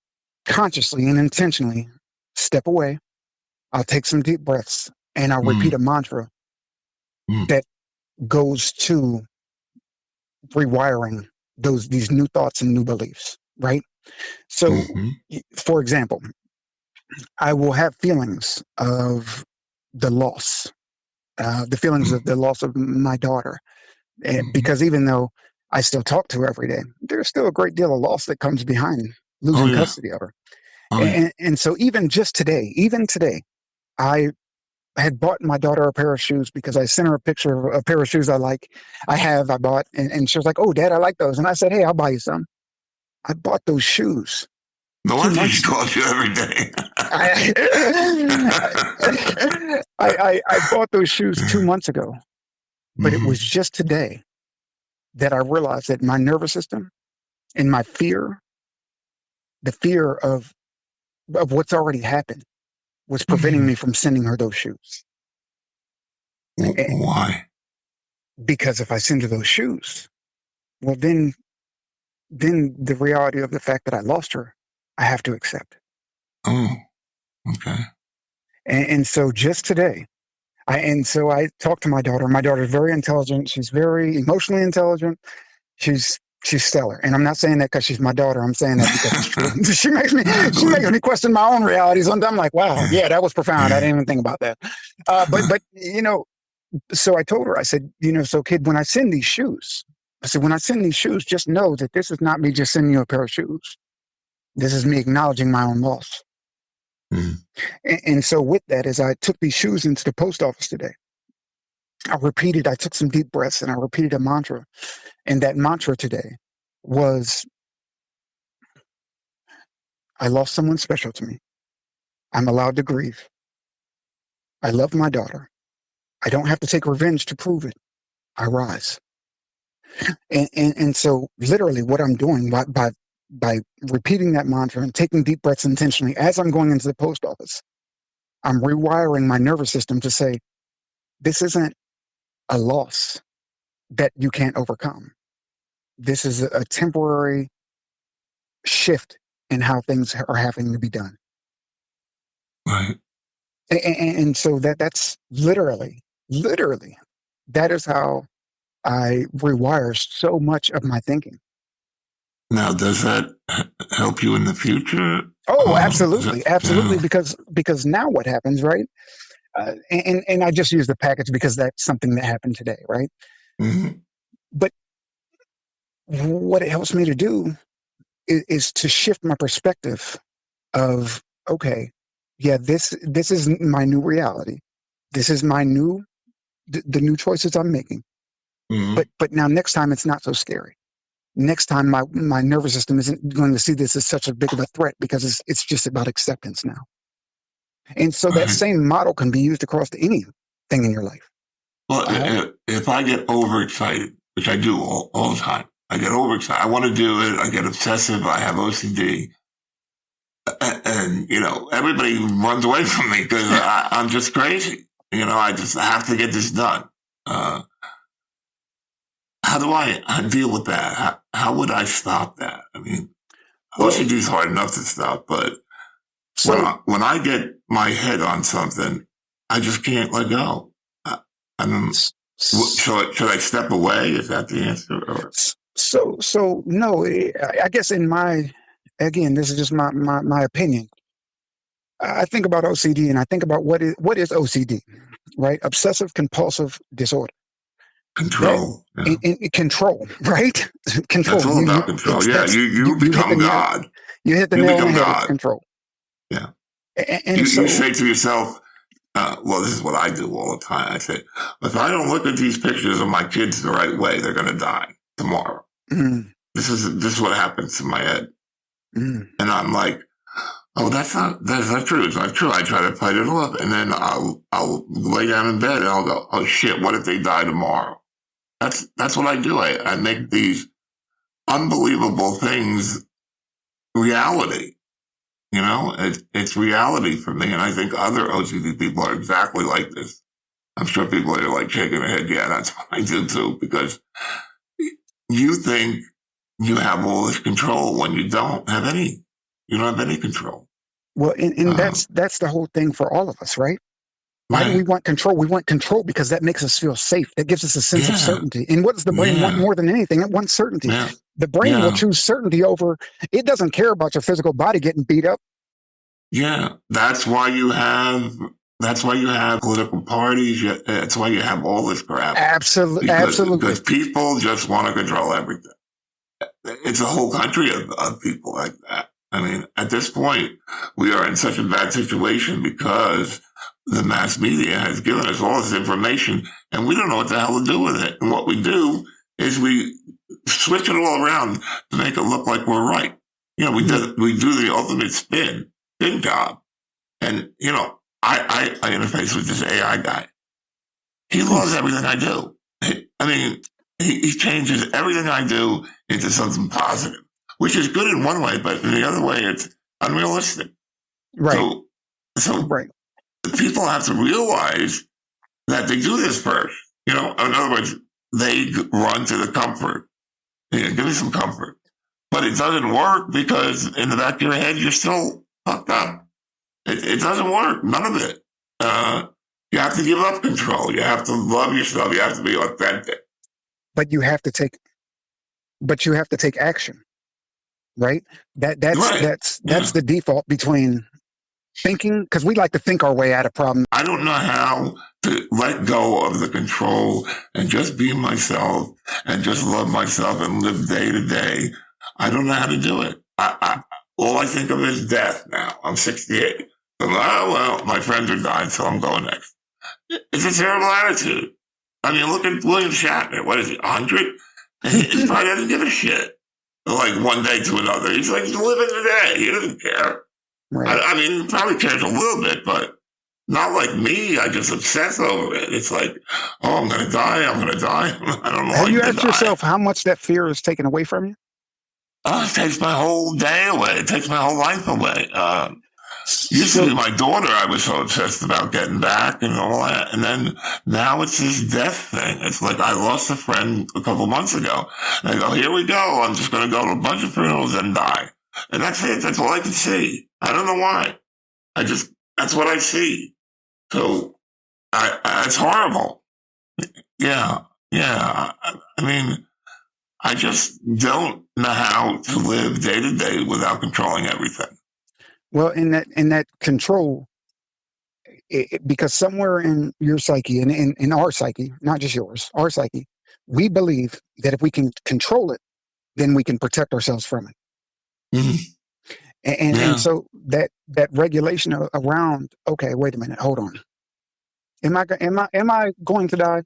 consciously and intentionally step away. I'll take some deep breaths and I'll repeat a mantra that goes to rewiring these new thoughts and new beliefs, right? So, for example, I will have feelings of the loss, the feelings of the loss of my daughter, because even though I still talk to her every day, there's still a great deal of loss that comes behind losing custody of her. And so even today, I had bought my daughter a pair of shoes because I sent her a picture of a pair of shoes I bought, and she was like, "Oh, Dad, I like those." And I said, "Hey, I'll buy you some." I bought those shoes. No wonder she calls you every day. I bought those shoes 2 months ago, but it was just today that I realized that my nervous system and my fear, the fear of what's already happened, was preventing me from sending her those shoes. Why? Because if I send her those shoes, well, then the reality of the fact that I lost her, I have to accept. Oh, okay. And so just today, I talked to my daughter. My daughter's very intelligent. She's very emotionally intelligent. She's stellar. And I'm not saying that because she's my daughter. I'm saying that because it's true. She makes me question my own realities. I'm like, wow, yeah, that was profound. I didn't even think about that. But you know, so I told her, I said, you know, so kid, when I send these shoes, just know that this is not me just sending you a pair of shoes. This is me acknowledging my own loss. And so with that, as I took these shoes into the post office today, I took some deep breaths and I repeated a mantra. And that mantra today was, I lost someone special to me. I'm allowed to grieve. I love my daughter. I don't have to take revenge to prove it. I rise. And so literally what I'm doing by repeating that mantra and taking deep breaths intentionally as I'm going into the post office, I'm rewiring my nervous system to say, this isn't a loss that you can't overcome. This is a temporary shift in how things are having to be done. Right. And so that's literally, that is how I rewire so much of my thinking. Now, does that help you in the future? Oh, absolutely, absolutely. Yeah. Because now what happens, right? And I just use the package because that's something that happened today, right? Mhm. But what it helps me to do is to shift my perspective of, okay, yeah, this is my new reality. This is my new the new choices I'm making. Mhm. But now next time it's not so scary. Next time my nervous system isn't going to see this as such a big of a threat because it's just about acceptance now. And so that Right. same model can be used across anything in your life. Well, Uh, if I get overexcited, which I do all the time, I get overexcited. I want to do it. I get obsessive. I have OCD. And, everybody runs away from me because I'm just crazy. I just have to get this done. Uh, how do I deal with that? How would I stop that? I mean, well, OCD is hard enough to stop, but so when I get my head on something, I just can't let go. I don't. Should I step away? Is that the answer? Or? so no, I guess in my, again, this is just my opinion. I think about OCD and I think about what is OCD, right? Obsessive compulsive disorder. That Control. Yeah. in control, right? That's Control. all about control. Yeah. That's You you hit the become nail. God. You hit the You nail on the become head. It's God. control. Yeah. And You so, say to yourself, well, this is what I do all the time. I say, if I don't look at these pictures of my kids the right way, they're going to die tomorrow. mm, This is what happens to my head. mm, And I'm like, oh, that's not true. It's not true. I try to fight it off, and then I'll lay down in bed and I'll go, oh shit, what if they die tomorrow? That's what I do. I make these unbelievable things reality. It's reality for me, and I think other OCD people are exactly like this. I'm sure people are like shaking their head. Yeah, that's what I do too, because you think you have all this control when you don't have any. You don't have any control. well, and Um, that's the whole thing for all of us, right? Why do we right. want control? We want control because that makes us feel safe. That gives us a sense of Yeah. certainty. And what does the brain want Yeah. more than anything? It wants certainty. Yeah. The brain will Yeah. choose certainty over. It doesn't care about your physical body getting beat up. Yeah. That's why you have political parties. That's why you have all this crap. Absolutely, Because absolutely. people just want to control everything. It's a whole country of people like that. I mean, at this point, we are in such a bad situation because the mass media has given us all this information and we don't know what the hell to do with it. And what we do is we switch it all around to make it look like we're right. We do the ultimate spin job. And, I interface with this AI guy. He loves Nice. everything I do. I mean, he changes everything I do into something positive, which is good in one way, but in the other way, it's unrealistic. Right, So right. people have to realize that they do this first. In other words, they run to the comfort. Give me some comfort. But it doesn't work because in the back of your head, you're still fucked up. It doesn't work. None of it. You have to give up control. You have to love yourself. You have to be authentic. But you have to take action, right? That's Right. that's Yeah. that's the default between thinking, because we like to think our way out of problems. I don't know how to let go of the control and just be myself and just love myself and live day to day. I don't know how to do it. All I think of is death now. I'm 68. Well, my friends are dying, so I'm going next. It's a terrible attitude. I mean, look at William Shatner. What is he, 100? He probably doesn't give a shit. Like one day to another. He's like living the day. He doesn't care. Right. I mean, he probably cares a little bit, but not like me. I just obsess over it. It's like, oh, I'm going to die. I'm going to die. I don't Have you like to asked die. yourself how much that fear is taken away from you? Oh, it takes my whole day away. It takes my whole life away. Used to So, be my daughter. I was so obsessed about getting back and all that. And then now it's this death thing. It's like I lost a friend a couple months ago. And I go, here we go. I'm just going to go to a bunch of funerals and die. And that's it. That's all I can see. I don't know why. That's what I see. So it's horrible. Yeah. Yeah. I mean, I just don't know how to live day to day without controlling everything. Well, in that control, because somewhere in your psyche, and in our psyche, not just yours, our psyche, we believe that if we can control it, then we can protect ourselves from it. Mhm. And Yeah. so that regulation around, okay, wait a minute, hold on. Am I going to die?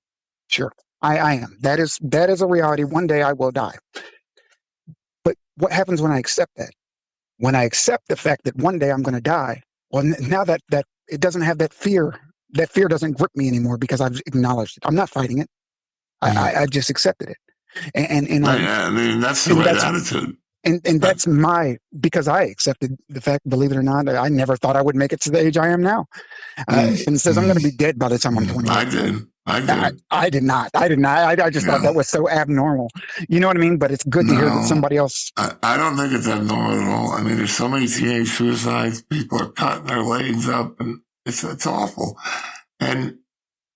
Sure, I am. That is a reality. One day I will die. But what happens when I accept that? When I accept the fact that one day I'm going to die, well, now that it doesn't have that fear doesn't grip me anymore because I've acknowledged it. I'm not fighting it. Mhm. I just accepted it, and Right, yeah, I mean, that's the and right that's attitude. and Uh, that's because I accepted the fact. Believe it or not, I never thought I would make it to the age I am now. mm, And it says I'm going to be dead by the time I'm 28. I did. I did. I did not. I did not. I just thought Yeah. that was so abnormal. You know what I mean? But it's good to hear that No, somebody else. I don't think it's abnormal at all. I mean, there's so many teenage suicides. People are cutting their legs up, and it's awful. And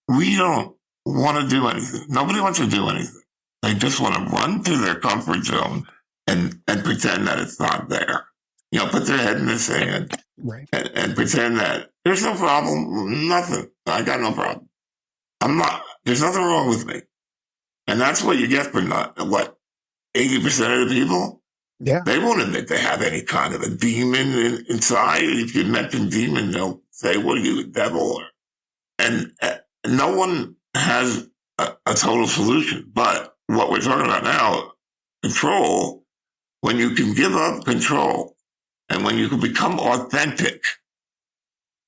we don't want to do anything. Nobody wants to do anything. They just want to run to their comfort zone and pretend that it's not there. You know, put their head in the sand Right. and pretend that there's no problem, nothing. I got no problem. I'm not. There's nothing wrong with me. And that's what you get for not what 80% of the people. Yeah. They won't admit they have any kind of a demon inside. If you mention demon, they'll say, "What are you, the devil?" And no one has a total solution. But what we're talking about now, control. When you can give up control, and when you can become authentic.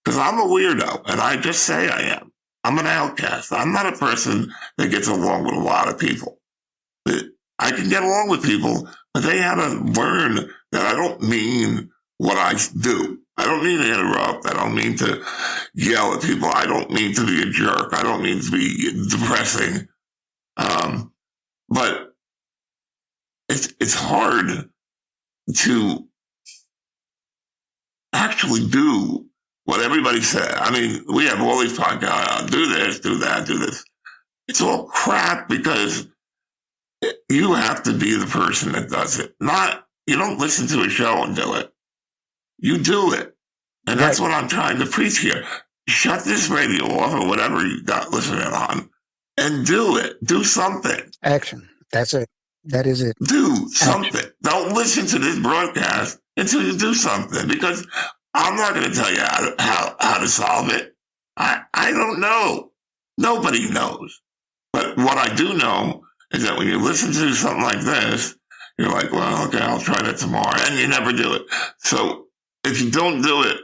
Because I'm a weirdo, and I just say I am. I'm an outcast. I'm not a person that gets along with a lot of people. I can get along with people, but they have to learn that I don't mean what I do. I don't mean to interrupt. I don't mean to yell at people. I don't mean to be a jerk. I don't mean to be depressing. But it's hard to actually do what everybody said. I mean, we have all these podcasts, do this, do that, do this. It's all crap because you have to be the person that does it. You don't listen to a show and do it. You do it. And that's Right. what I'm trying to preach here. Shut this radio off or whatever you got listening on and do it. Do something. Action. That's it. That is it. Do something. Action. Don't listen to this broadcast until you do something because I'm not going to tell you how to solve it. I don't know. Nobody knows. But what I do know is that when you listen to something like this, you're like, well, okay, I'll try that tomorrow. And you never do it. So if you don't do it,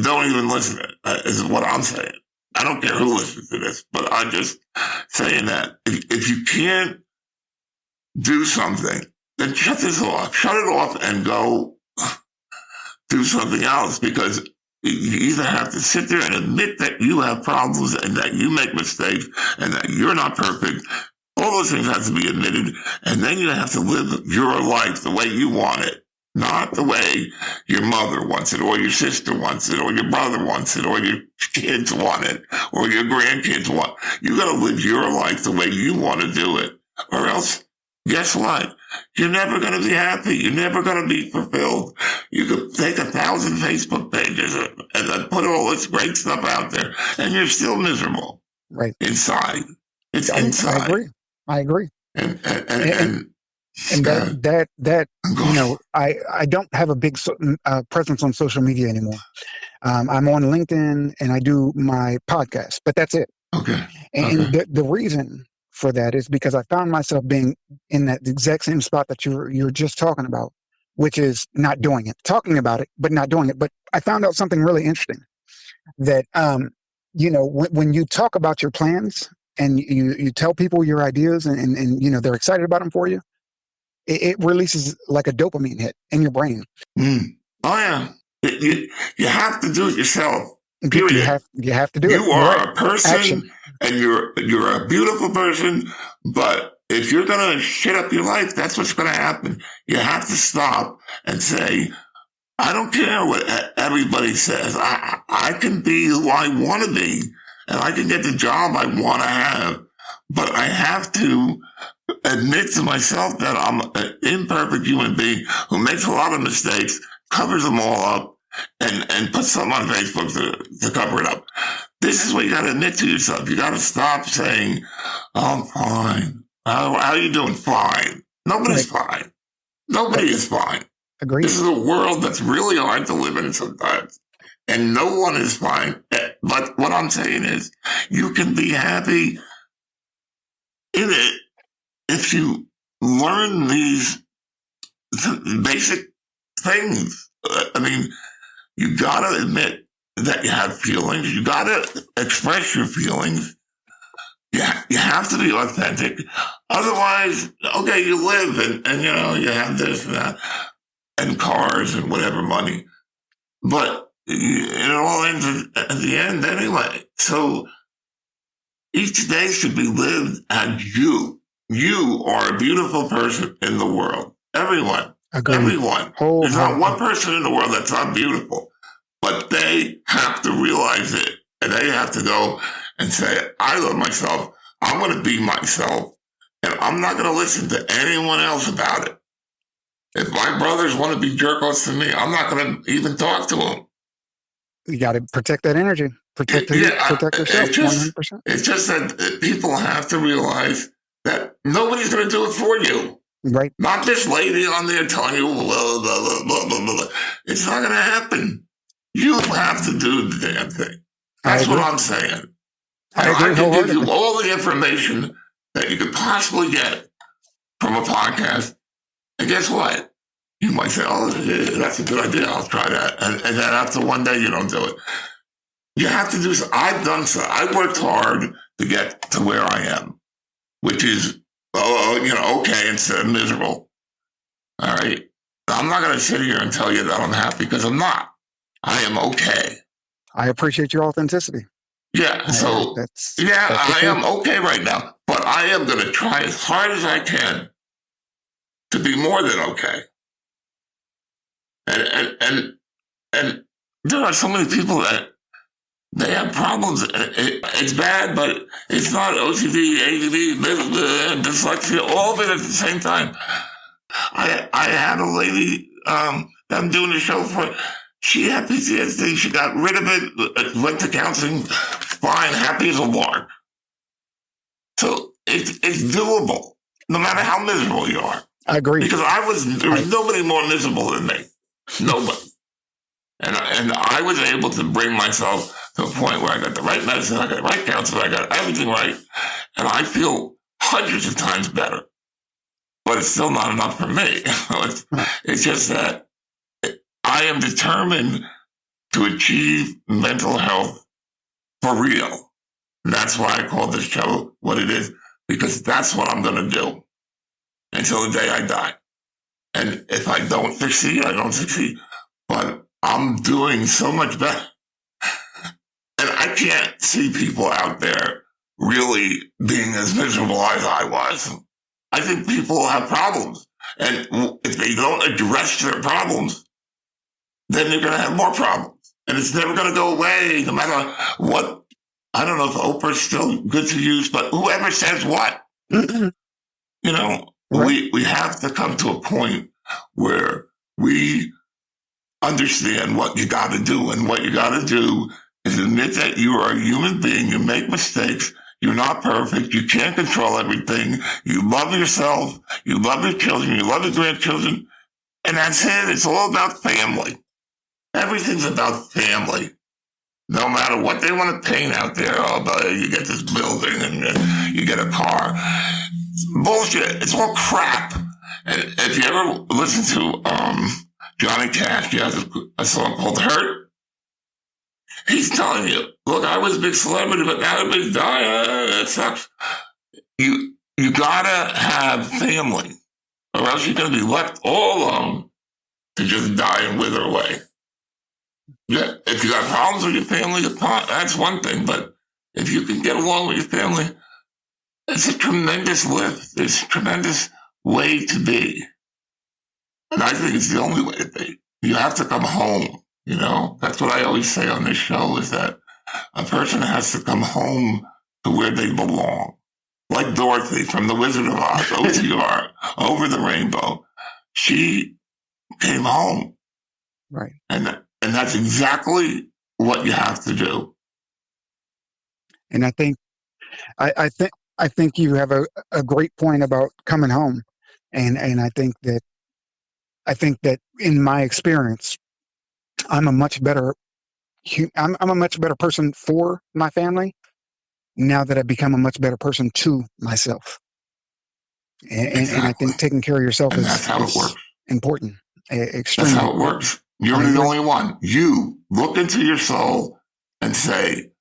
don't even listen to it, is what I'm saying. I don't care who listens to this, but I'm just saying that if you can't do something, then shut this off. Shut it off and go do something else because you either have to sit there and admit that you have problems and that you make mistakes and that you're not perfect. All those things have to be admitted. And then you have to live your life the way you want it, not the way your mother wants it or your sister wants it or your brother wants it or your kids want it or your grandkids want it. You got to live your life the way you want to do it or else guess what? You're never going to be happy. You're never going to be fulfilled. You could take 1,000 Facebook pages and then put all this great stuff out there, and you're still miserable. Right. Inside. It's I inside. agree. I agree. And that you know, I don't have a big presence on social media anymore. I'm on LinkedIn and I do my podcast, but that's it. Okay. And the reason for that is because I found myself being in that exact same spot that you're just talking about, which is not doing it, talking about it, but not doing it. But I found out something really interesting that, you know, when you talk about your plans and you tell people your ideas and, you know, they're excited about them for you, it releases like a dopamine hit in your brain. Oh yeah. You have to do it yourself. Period. You have to do it. You are right. a person Action. and you're a beautiful person, but if you're going to shit up your life, that's what's going to happen. You have to stop and say, I don't care what everybody says. I can be who I want to be and I can get the job I want to have, but I have to admit to myself that I'm an imperfect human being who makes a lot of mistakes, covers them all up, and put something on Facebook to cover it up. This is what you got to admit to yourself. You got to stop saying, "I'm fine." How are you doing? Fine. Nobody's fine. Nobody is fine. Agreed. This is a world that's really hard to live in sometimes. And no one is fine. But what I'm saying is, you can be happy in it if you learn these basic things. I mean, you gotta admit that you have feelings. You gotta express your feelings. You have to be authentic. Otherwise, okay, you live and you have this and that and cars and whatever money. But it all ends at the end anyway. So each day should be lived as you. You are a beautiful person in the world. Everyone. Agreed. Everyone. There's not one person in the world that's not beautiful. But they have to realize it. And they have to go and say, I love myself. I'm going to be myself. And I'm not going to listen to anyone else about it. If my brothers want to be jerk-offs to me, I'm not going to even talk to them. You got to protect that energy. Protect yourself. 100%. It's just that people have to realize that nobody's going to do it for you. Right. Not this lady on there telling you, blah, blah, blah, blah, blah, blah. It's not going to happen. You have to do the damn thing. That's what I'm saying. I can give you all the information that you could possibly get from a podcast. And guess what? You might say, oh, yeah, that's a good idea. I'll try that. And then after one day, you don't do it. You have to do so. I've done so. I worked hard to get to where I am, which is, okay instead of miserable. All right. I'm not going to sit here and tell you that I'm happy because I'm not. I am okay. I appreciate your authenticity. Yeah. So, I am okay right now, but I am going to try as hard as I can to be more than okay. And there are so many people that they have problems. It's bad, but it's not OCD, ADD, dyslexia, all of it at the same time. I had a lady that I'm doing the show for. She had PTSD. She got rid of it, went to counseling, fine, happy as a lark. So it's doable, no matter how miserable you are. I agree. Because there was nobody more miserable than me. Nobody. And I was able to bring myself to a point where I got the right medicine, I got the right counselor, I got everything right. And I feel hundreds of times better. But it's still not enough for me. It's just that I am determined to achieve mental health for real. And that's why I call this show what it is, because that's what I'm going to do until the day I die. And if I don't succeed, I don't succeed. But I'm doing so much better. And I can't see people out there really being as miserable as I was. I think people have problems. And if they don't address their problems, then they're going to have more problems. And it's never going to go away, no matter what. I don't know if Oprah's still good to use, but whoever says what, we have to come to a point where we understand what you got to do. And what you got to do is admit that you are a human being. You make mistakes. You're not perfect. You can't control everything. You love yourself. You love your children. You love your grandchildren. And that's it. It's all about family. Everything's about family. No matter what they want to paint out there, you get this building and you get a car. Bullshit. It's all crap. And if you ever listen to Johnny Cash, he has a song called Hurt. He's telling you, look, I was a big celebrity, but now everybody's dying. That sucks. You gotta have family, or else you're gonna be left all alone to just die and wither away. Yeah, if you got problems with your family, that's one thing. But if you can get along with your family, it's a tremendous lift. It's a tremendous way to be. And I think it's the only way to be. You have to come home. That's what I always say on this show, is that a person has to come home to where they belong. Like Dorothy from The Wizard of Oz, OTR, Over the Rainbow. She came home. Right. And And that's exactly what you have to do. And I think you have a great point about coming home. And I think that in my experience, I'm a much better I'm a much better person for my family now that I've become a much better person to myself. And I think taking care of yourself And that's how it is works. important. That's Extremely. how it works. You're the only one. You look into your soul and say,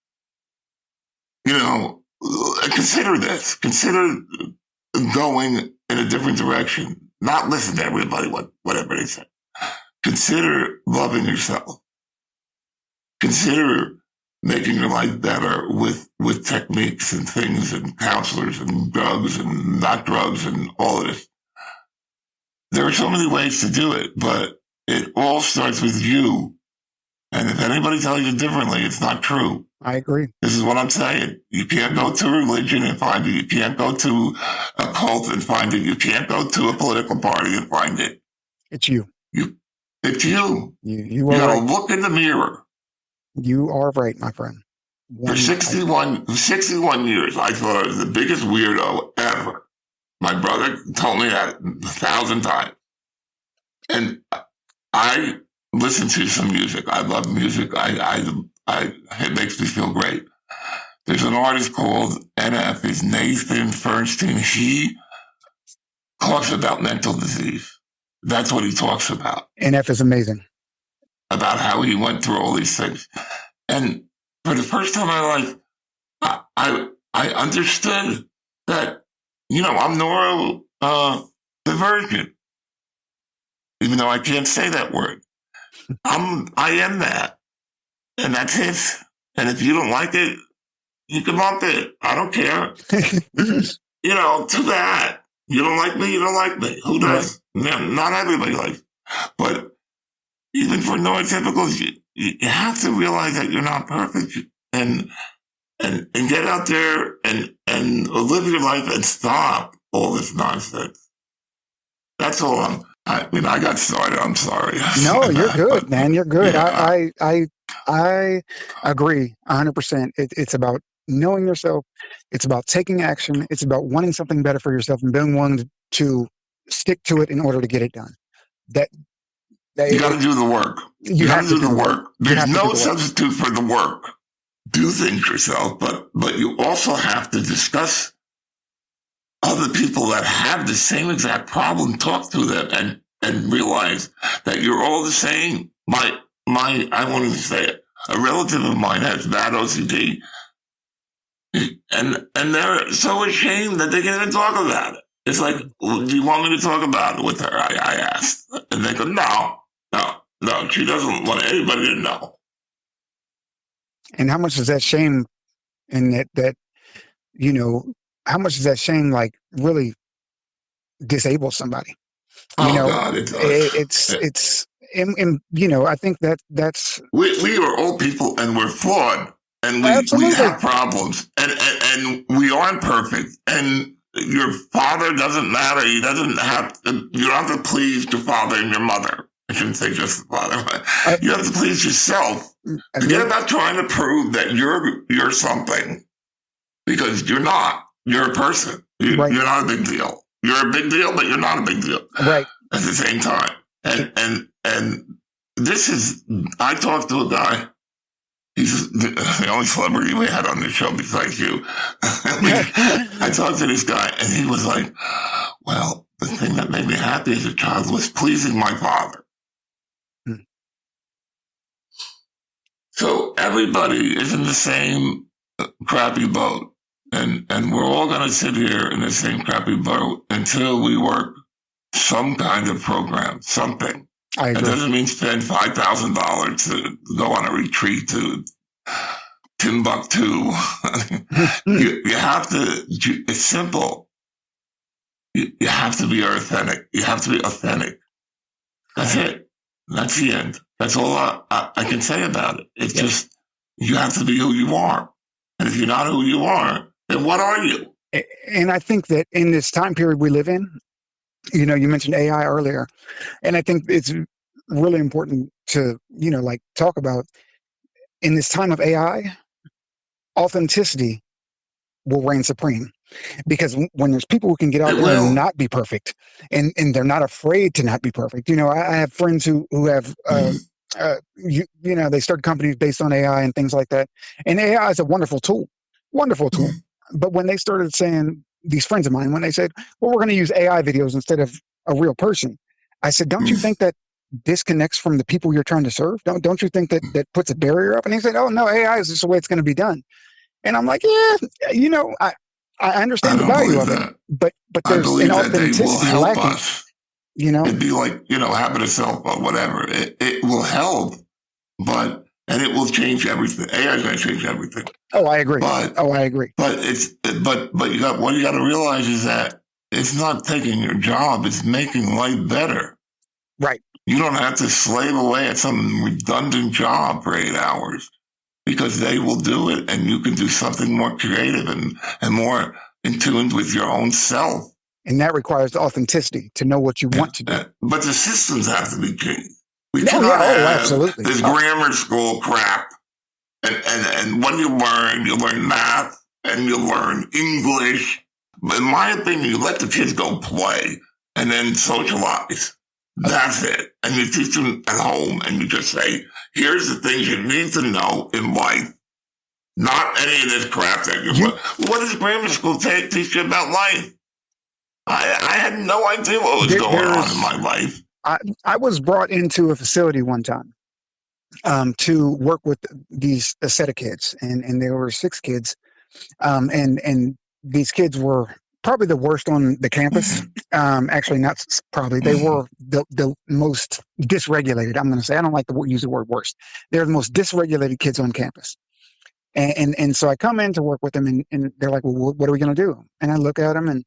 consider this. Consider going in a different direction. Not listen to everybody, whatever they say. Consider loving yourself. Consider making your life better with techniques and things and counselors and drugs and not drugs and all of this. There are so many ways to do it, but it all starts with you. And if anybody tells you differently, it's not true. I agree. This is what I'm saying. You can't go to religion and find it. You can't go to a cult and find it. You can't go to a political party and find it. It's you. It's you. You are right. You look in the mirror. You are right, my friend. For 61 years, I thought I was the biggest weirdo ever. My brother told me that 1,000 times. And I listen to some music. I love music. It makes me feel great. There's an artist called NF. He's Nathan Fernstein. He talks about mental disease. That's what he talks about. NF is amazing. About how he went through all these things. And for the first time in my life, I understood that, I'm neurodivergent. Even though I can't say that word. I am that. And that's it. And if you don't like it, you can bump it. I don't care. Too bad. You don't like me, you don't like me. Who does? Yeah. Not everybody likes me. But even for neurotypicals, you have to realize that you're not perfect and get out there and live your life and stop all this nonsense. That's all I got started. I'm sorry. No, you're good, man. You're good. Yeah. I agree 100%. It's about knowing yourself. It's about taking action. It's about wanting something better for yourself and being willing to stick to it in order to get it done. You got to do the work. You got to do the work. There's no substitute for the work. Do things yourself, but you also have to discuss other people that have the same exact problem. Talk to them and realize that you're all the same. I wanted to say it. A relative of mine has bad OCD, and they're so ashamed that they can't even talk about it. It's like, well, do you want me to talk about it with her? I asked, and they go, no, she doesn't want anybody to know. And how much is that shame? And that how much does that shame like really disable somebody? God, I think that's we are old people and we're flawed and we have problems and we aren't perfect and your father doesn't matter. You don't have to please your father and your mother. I shouldn't say just the father, but you have to please yourself. Forget about trying to prove that you're something because you're not. You're a person. You're not a big deal. You're a big deal, but you're not a big deal. Right. At the same time. And this is, I talked to a guy. He's the only celebrity we had on the show besides you. I talked to this guy and he was like, well, the thing that made me happy as a child was pleasing my father. So everybody is in the same crappy boat. And we're all going to sit here in the same crappy boat until we work some kind of program, something. It doesn't mean spend $5,000 to go on a retreat to Timbuktu. you have to, it's simple. You have to be authentic. You have to be authentic. That's it. That's the end. That's all I can say about it. It's just, you have to be who you are. And if you're not who you are, then what are you? And I think that in this time period we live in, you mentioned AI earlier, and I think it's really important to, like talk about in this time of AI, authenticity will reign supreme. Because when there's people who can get out It there and will. not be perfect, and they're not afraid to not be perfect. I have friends who have they start companies based on AI and things like that. And AI is a wonderful tool. But when they started saying, these friends of mine, when they said, well, we're going to use AI videos instead of a real person, I said, don't you think that disconnects from the people you're trying to serve? Don't you think that puts a barrier up? And he said, oh no, AI is just the way it's going to be done. And I'm like, yeah, I I understand the don't value believe of it, that. but I there's an believe that they will authenticity help lacking. us. You know, It'd be like, having a cell phone, whatever. It will help, and it will change everything. AI is going to change everything. oh, I agree. But I agree. But what you got to realize is that it's not taking your job; it's making life better. Right. You don't have to slave away at some redundant job for 8 hours because they will do it, and you can do something more creative and more in tune with your own self. And that requires authenticity to know what you want to do. But the systems have to be changed. We Oh yeah. cannot Oh, have absolutely. this grammar school crap. And when you learn math and you learn English. In my opinion, you let the kids go play and then socialize. That's it. And you teach them at home and you just say, here's the things you need to know in life. Not any of this crap that you're... What does grammar school teach you about life? I had no idea what was going on in my life. I was brought into a facility one time to work with these set of kids, and there were 6 kids, and these kids were probably the worst on the campus. Actually, not probably. They were the most dysregulated. I'm going to say. I don't like to use the word worst. They're the most dysregulated kids on campus. And so I come in to work with them, and they're like, well, what are we going to do? And I look at them, and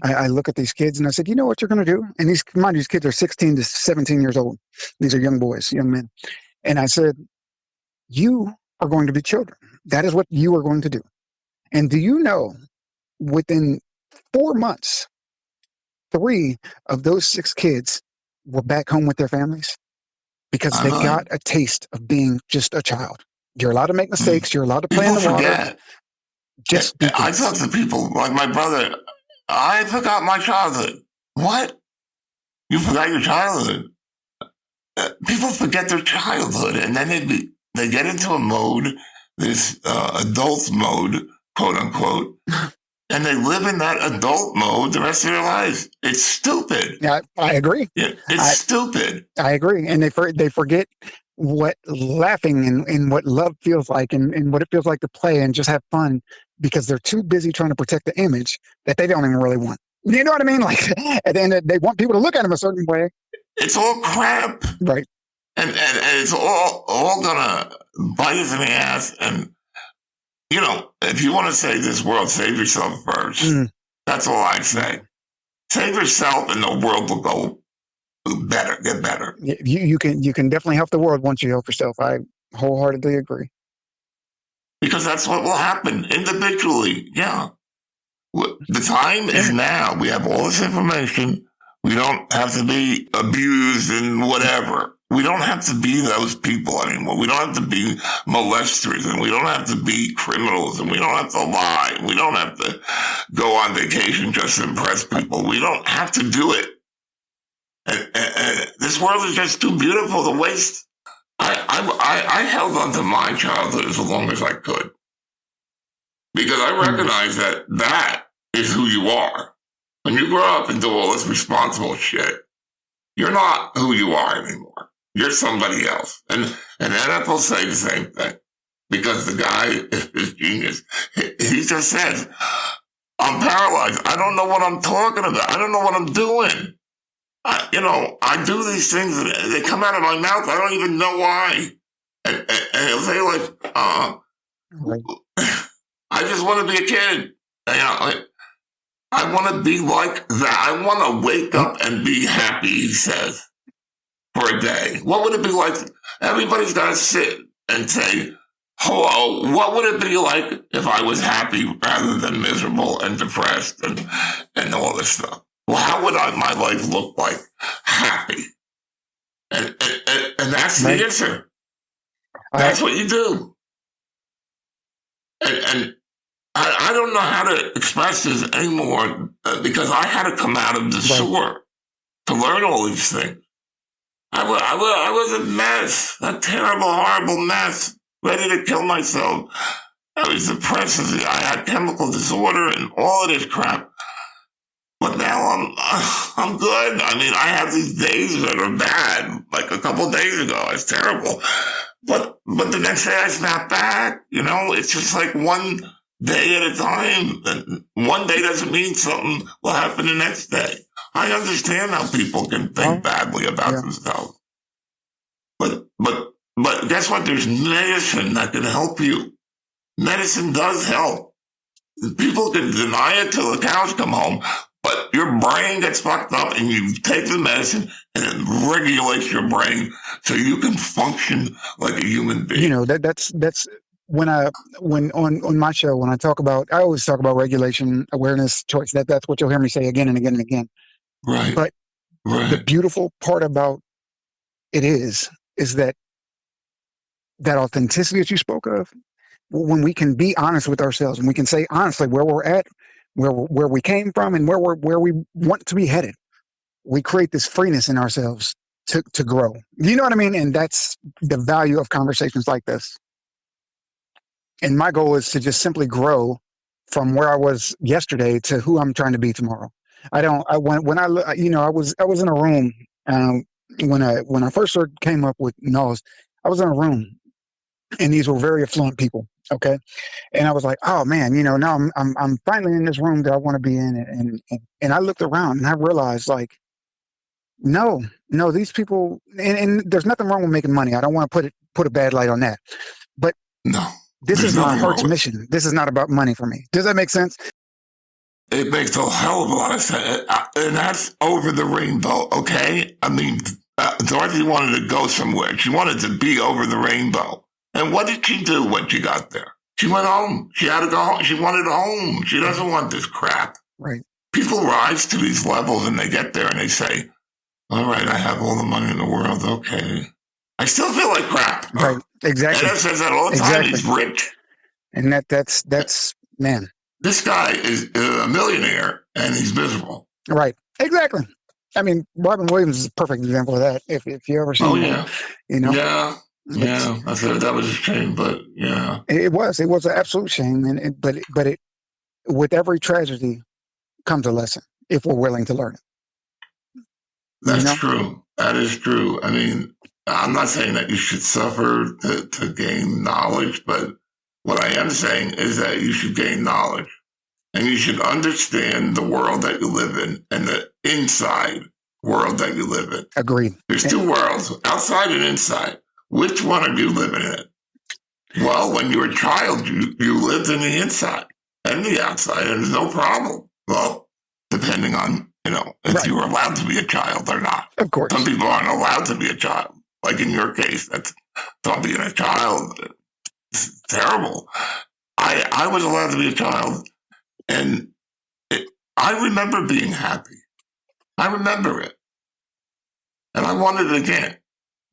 I look at these kids, and I said, you know what you're going to do? And these kids are 16 to 17 years old. These are young boys, young men. And I said, you are going to be children. That is what you are going to do. And do you know, within 4 months, 3 of those 6 kids were back home with their families because they got a taste of being just a child. You're allowed to make mistakes. You're allowed to play in the water. Just be I talk to people like my brother. I forgot my childhood. What? You forgot your childhood? People forget their childhood, and then they get into a mode, this adult mode, quote unquote, and they live in that adult mode the rest of their lives. It's stupid. Yeah, I agree. It's stupid. I agree, and they forget what laughing and what love feels like, and what it feels like to play and just have fun, because they're too busy trying to protect the image that they don't even really want. You know what I mean? Like, at the end, they want people to look at them a certain way. It's all crap. Right. And it's all gonna bite us in the ass. And, if you want to save this world, save yourself first. That's all I say. Save yourself and the world will go better, get better. You can definitely help the world once you help yourself. I wholeheartedly agree. Because that's what will happen individually. Yeah. The time is now. We have all this information. We don't have to be abused and whatever. We don't have to be those people anymore. We don't have to be molesters, and we don't have to be criminals, and we don't have to lie. We don't have to go on vacation just to impress people. We don't have to do it. And this world is just too beautiful to waste. I held on to my childhood as long as I could, because I recognize that is who you are. When you grow up and do all this responsible shit, you're not who you are anymore. You're somebody else. And Ed will say the same thing, because the guy is genius. He just says, I'm paralyzed. I don't know what I'm talking about. I don't know what I'm doing. I do these things and they come out of my mouth. I don't even know why. And he'll say like, I just want to be a kid. I want to be like that. I want to wake up and be happy, he says, for a day. What would it be like? Everybody's got to sit and say, hello, what would it be like if I was happy rather than miserable and depressed and all this stuff? Well, how would my life look like? Happy. And that's the Right. answer. That's what you do. And I don't know how to express this anymore because I had to come out of the sewer to learn all these things. I was a mess, a terrible, horrible mess, ready to kill myself. I was depressed. I had chemical disorder and all of this crap. But now I'm good. I mean, I have these days that are bad. Like a couple of days ago, it's terrible. But the next day I snap back. You know, it's just like one day at a time. And one day doesn't mean something will happen the next day. I understand how people can think badly about themselves. But guess what? There's medicine that can help you. Medicine does help. People can deny it till the cows come home, but your brain gets fucked up and you take the medicine and it regulates your brain so you can function like a human being. You know, that's when on my show, when I always talk about regulation, awareness, choice. That's what you'll hear me say again and again and again. Right. But the beautiful part about it is that authenticity that you spoke of, when we can be honest with ourselves and we can say honestly where we're at, where we came from, and where we want to be headed, we create this freeness in ourselves to grow. You know what I mean? And that's the value of conversations like this. And my goal is to just simply grow from where I was yesterday to who I'm trying to be tomorrow. I was in a room when I first came up with NOS. I was in a room and these were very affluent people. Okay. And I was like, oh man, now I'm finally in this room that I want to be in. And I looked around and I realized, like, no, these people, and there's nothing wrong with making money. I don't want to put a bad light on that, but no, this is my heart's mission. This is not about money for me. Does that make sense? It makes a hell of a lot of sense. And that's over the rainbow. Okay. I mean, Dorothy wanted to go somewhere. She wanted to be over the rainbow. And what did she do when she got there? She went home. She had to go home. She wanted home. She doesn't want this crap. Right. People rise to these levels and they get there and they say, all right, I have all the money in the world. Okay. I still feel like crap. Right. Exactly. And says that all the time. He's rich. And that's man. This guy is a millionaire and he's miserable. Right. Exactly. I mean, Robin Williams is a perfect example of that. If you ever seen him, Yeah, I said that was a shame, but yeah, it was an absolute shame. And but with every tragedy comes a lesson if we're willing to learn it. That's true. That is true. I mean, I'm not saying that you should suffer to gain knowledge, but what I am saying is that you should gain knowledge and you should understand the world that you live in and the inside world that you live in. Agreed. There's two worlds, outside and inside. Which one are you living in? Well, when you were a child, you lived in the inside and the outside, and there's no problem. Well, depending on, if you were allowed to be a child or not. Of course. Some people aren't allowed to be a child. Like in your case, that's not being a child. It's terrible. I was allowed to be a child, and I remember being happy. I remember it. And I wanted it again.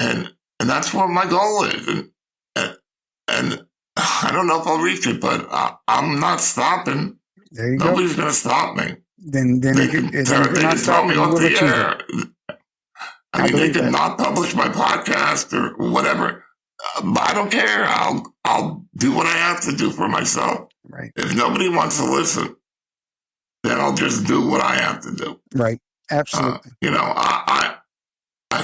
And that's what my goal is. And I don't know if I'll reach it, but I'm not stopping. There you Nobody's going to stop me. Then they can throw me off the air. I mean, they can not publish my podcast or whatever. But I don't care. I'll do what I have to do for myself. Right. If nobody wants to listen, then I'll just do what I have to do. Right. Absolutely. I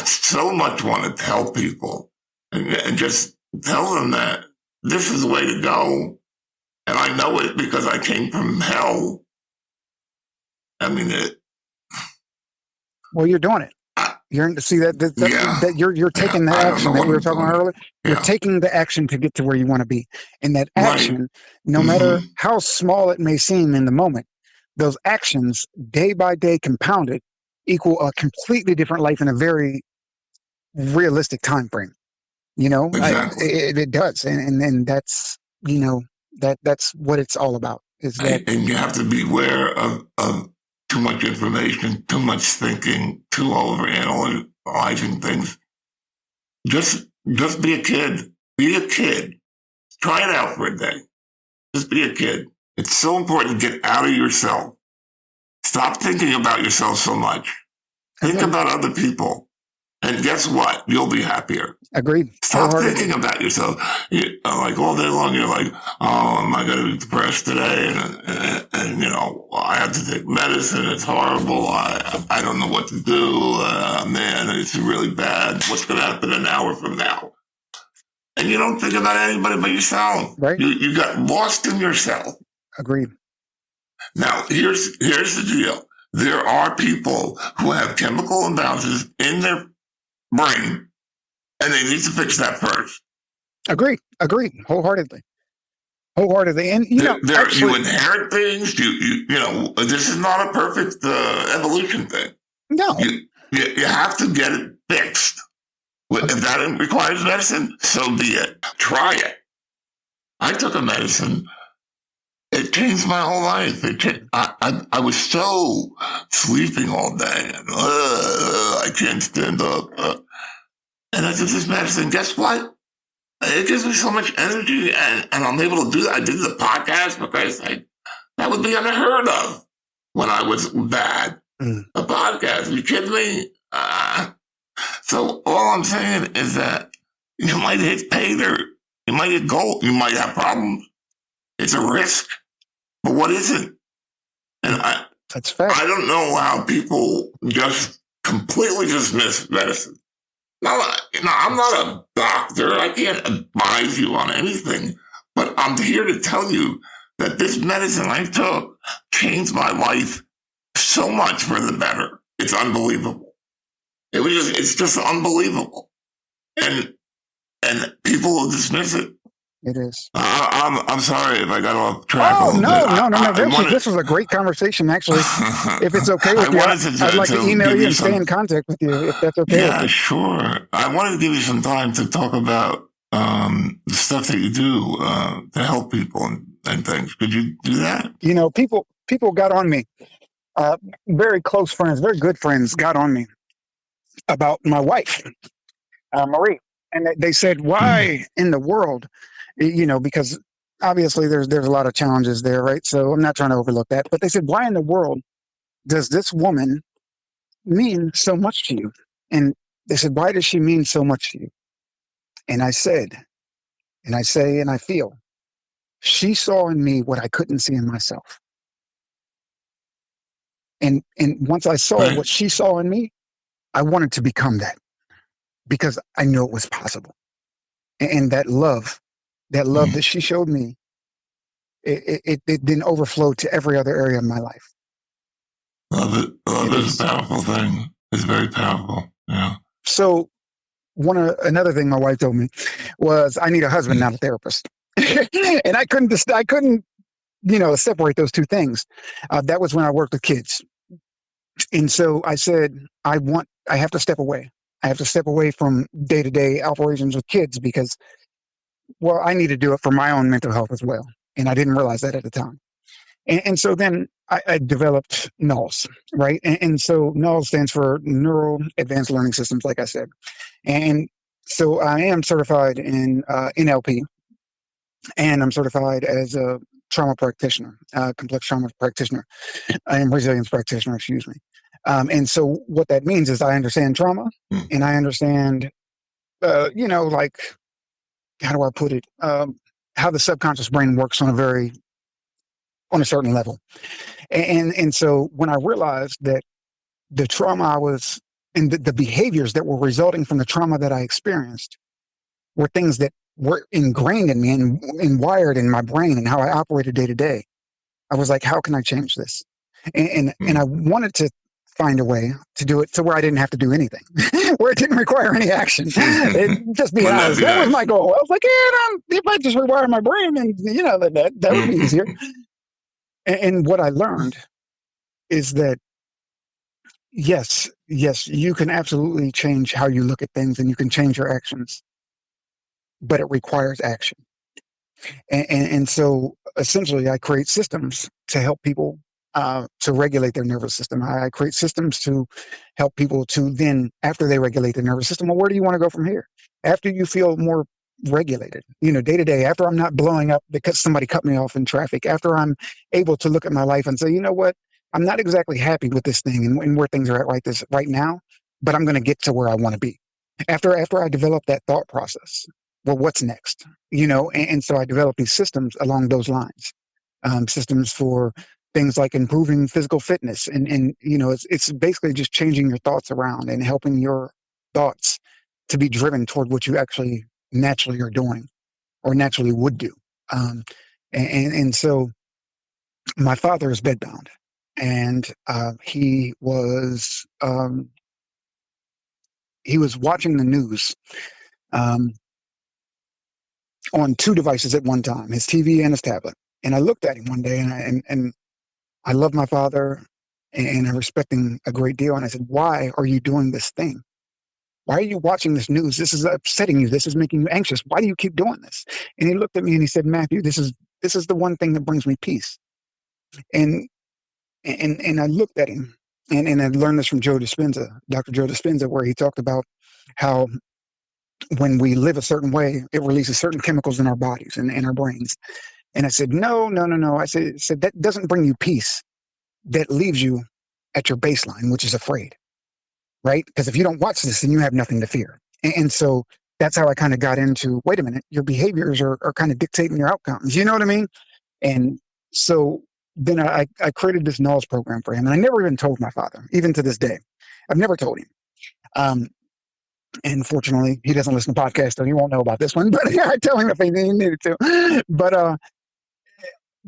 so much want to tell people and just tell them that this is the way to go. And I know it because I came from hell. I mean, well, you're doing it. You're you're taking the action that we were talking about earlier. You're taking the action to get to where you want to be. And that action, no matter how small it may seem in the moment, those actions, day by day compounded, equal a completely different life in a very realistic time frame. Exactly. It does, and that's that's what it's all about. Is that, and you have to beware of too much information, too much thinking, too overanalyzing things. just be a kid. Be a kid. Try it out for a day. Just be a kid. It's so important to get out of yourself. Stop thinking about yourself so much. Think about other people. And guess what? You'll be happier. Agreed. Stop thinking about yourself. Like all day long, you're like, oh, am I going to be depressed today? And I have to take medicine. It's horrible. I don't know what to do. Man, it's really bad. What's going to happen an hour from now? And you don't think about anybody but yourself. Right. You got lost in yourself. Agreed. Now, here's the deal. There are people who have chemical imbalances in their brain, and they need to fix that first. Agreed. Wholeheartedly. And you inherit things. This is not a perfect evolution thing. No. You have to get it fixed. If that requires medicine, so be it. Try it. I took a medicine. It changed my whole life. I was so sleeping all day. And, I can't stand up. And I took this medicine. Guess what? It gives me so much energy, and I'm able to do that. I did the podcast because that would be unheard of when I was bad. A podcast. Are you kidding me? So all I'm saying is that you might hit pay there. You might hit goal. You might have problems. It's a risk. But what is it? And that's fair. I don't know how people just completely dismiss medicine. I'm not a doctor. I can't advise you on anything. But I'm here to tell you that this medicine I took changed my life so much for the better. It's unbelievable. It's just unbelievable. And people will dismiss it. It is. I'm sorry if I got off track. Oh, no. This was a great conversation, actually. If it's okay with you, I'd like to email you and stay in contact with you, if that's okay. Yeah, sure. I wanted to give you some time to talk about the stuff that you do to help people and things. Could you do that? People got on me. Very close friends, very good friends got on me about my wife, Marie. And they said, why in the world? Because obviously there's a lot of challenges there, right? So I'm not trying to overlook that. But they said, why in the world does this woman mean so much to you? And they said, why does she mean so much to you? And I said, and I say, and I feel, she saw in me what I couldn't see in myself. And once I saw what she saw in me, I wanted to become that because I knew it was possible. And that love that she showed me, it didn't overflow to every other area of my life. Love it. Love is a powerful thing. It's very powerful. Yeah. So another thing my wife told me was I need a husband, not a therapist. And I couldn't separate those two things. That was when I worked with kids. And so I said, I have to step away. I have to step away from day-to-day operations with kids because, well, I need to do it for my own mental health as well. And I didn't realize that at the time. And so then I developed NULS, right? And so NULS stands for Neural Advanced Learning Systems, like I said. And so I am certified in NLP, and I'm certified as a trauma practitioner, complex trauma practitioner, and resilience practitioner, excuse me. And so what that means is I understand trauma, and I understand, like, how do I put it? How the subconscious brain works on a certain level. And so when I realized that the trauma I was, and the behaviors that were resulting from the trauma that I experienced were things that were ingrained in me and wired in my brain and how I operated day to day, I was like, how can I change this? And I wanted to find a way to do it to where I didn't have to do anything, where it didn't require any action. Just be honest. That was my goal. I was like, if I just rewire my brain, and that would be easier. And what I learned is that yes, you can absolutely change how you look at things, and you can change your actions, but it requires action. And so essentially I create systems to help people to regulate their nervous system. I create systems to help people to then, after they regulate their nervous system, well, where do you want to go from here? after you feel more regulated, day to day, after I'm not blowing up because somebody cut me off in traffic, after I'm able to look at my life and say, you know what, I'm not exactly happy with this thing and where things are at right now, but I'm going to get to where I want to be. After I develop that thought process, well, what's next? And so I developed these systems along those lines, systems for things like improving physical fitness. And it's basically just changing your thoughts around and helping your thoughts to be driven toward what you actually naturally are doing or naturally would do. And so my father is bedbound, and he was watching the news on two devices at one time, his TV and his tablet. And I looked at him one day, and I love my father, and I respect him a great deal. And I said, why are you doing this thing? Why are you watching this news? This is upsetting you. This is making you anxious. Why do you keep doing this? And he looked at me and he said, Matthew, this is the one thing that brings me peace. And I looked at him, and I learned this from Dr. Joe Dispenza, where he talked about how when we live a certain way, it releases certain chemicals in our bodies and in our brains. And I said, no. I said that doesn't bring you peace. That leaves you at your baseline, which is afraid, right? Because if you don't watch this, then you have nothing to fear. And so that's how I kind of got into, wait a minute, your behaviors are kind of dictating your outcomes. You know what I mean? And so then I created this knowledge program for him. And I never even told my father, even to this day. I've never told him. And fortunately, he doesn't listen to podcasts, so he won't know about this one. But I tell him if he needed to.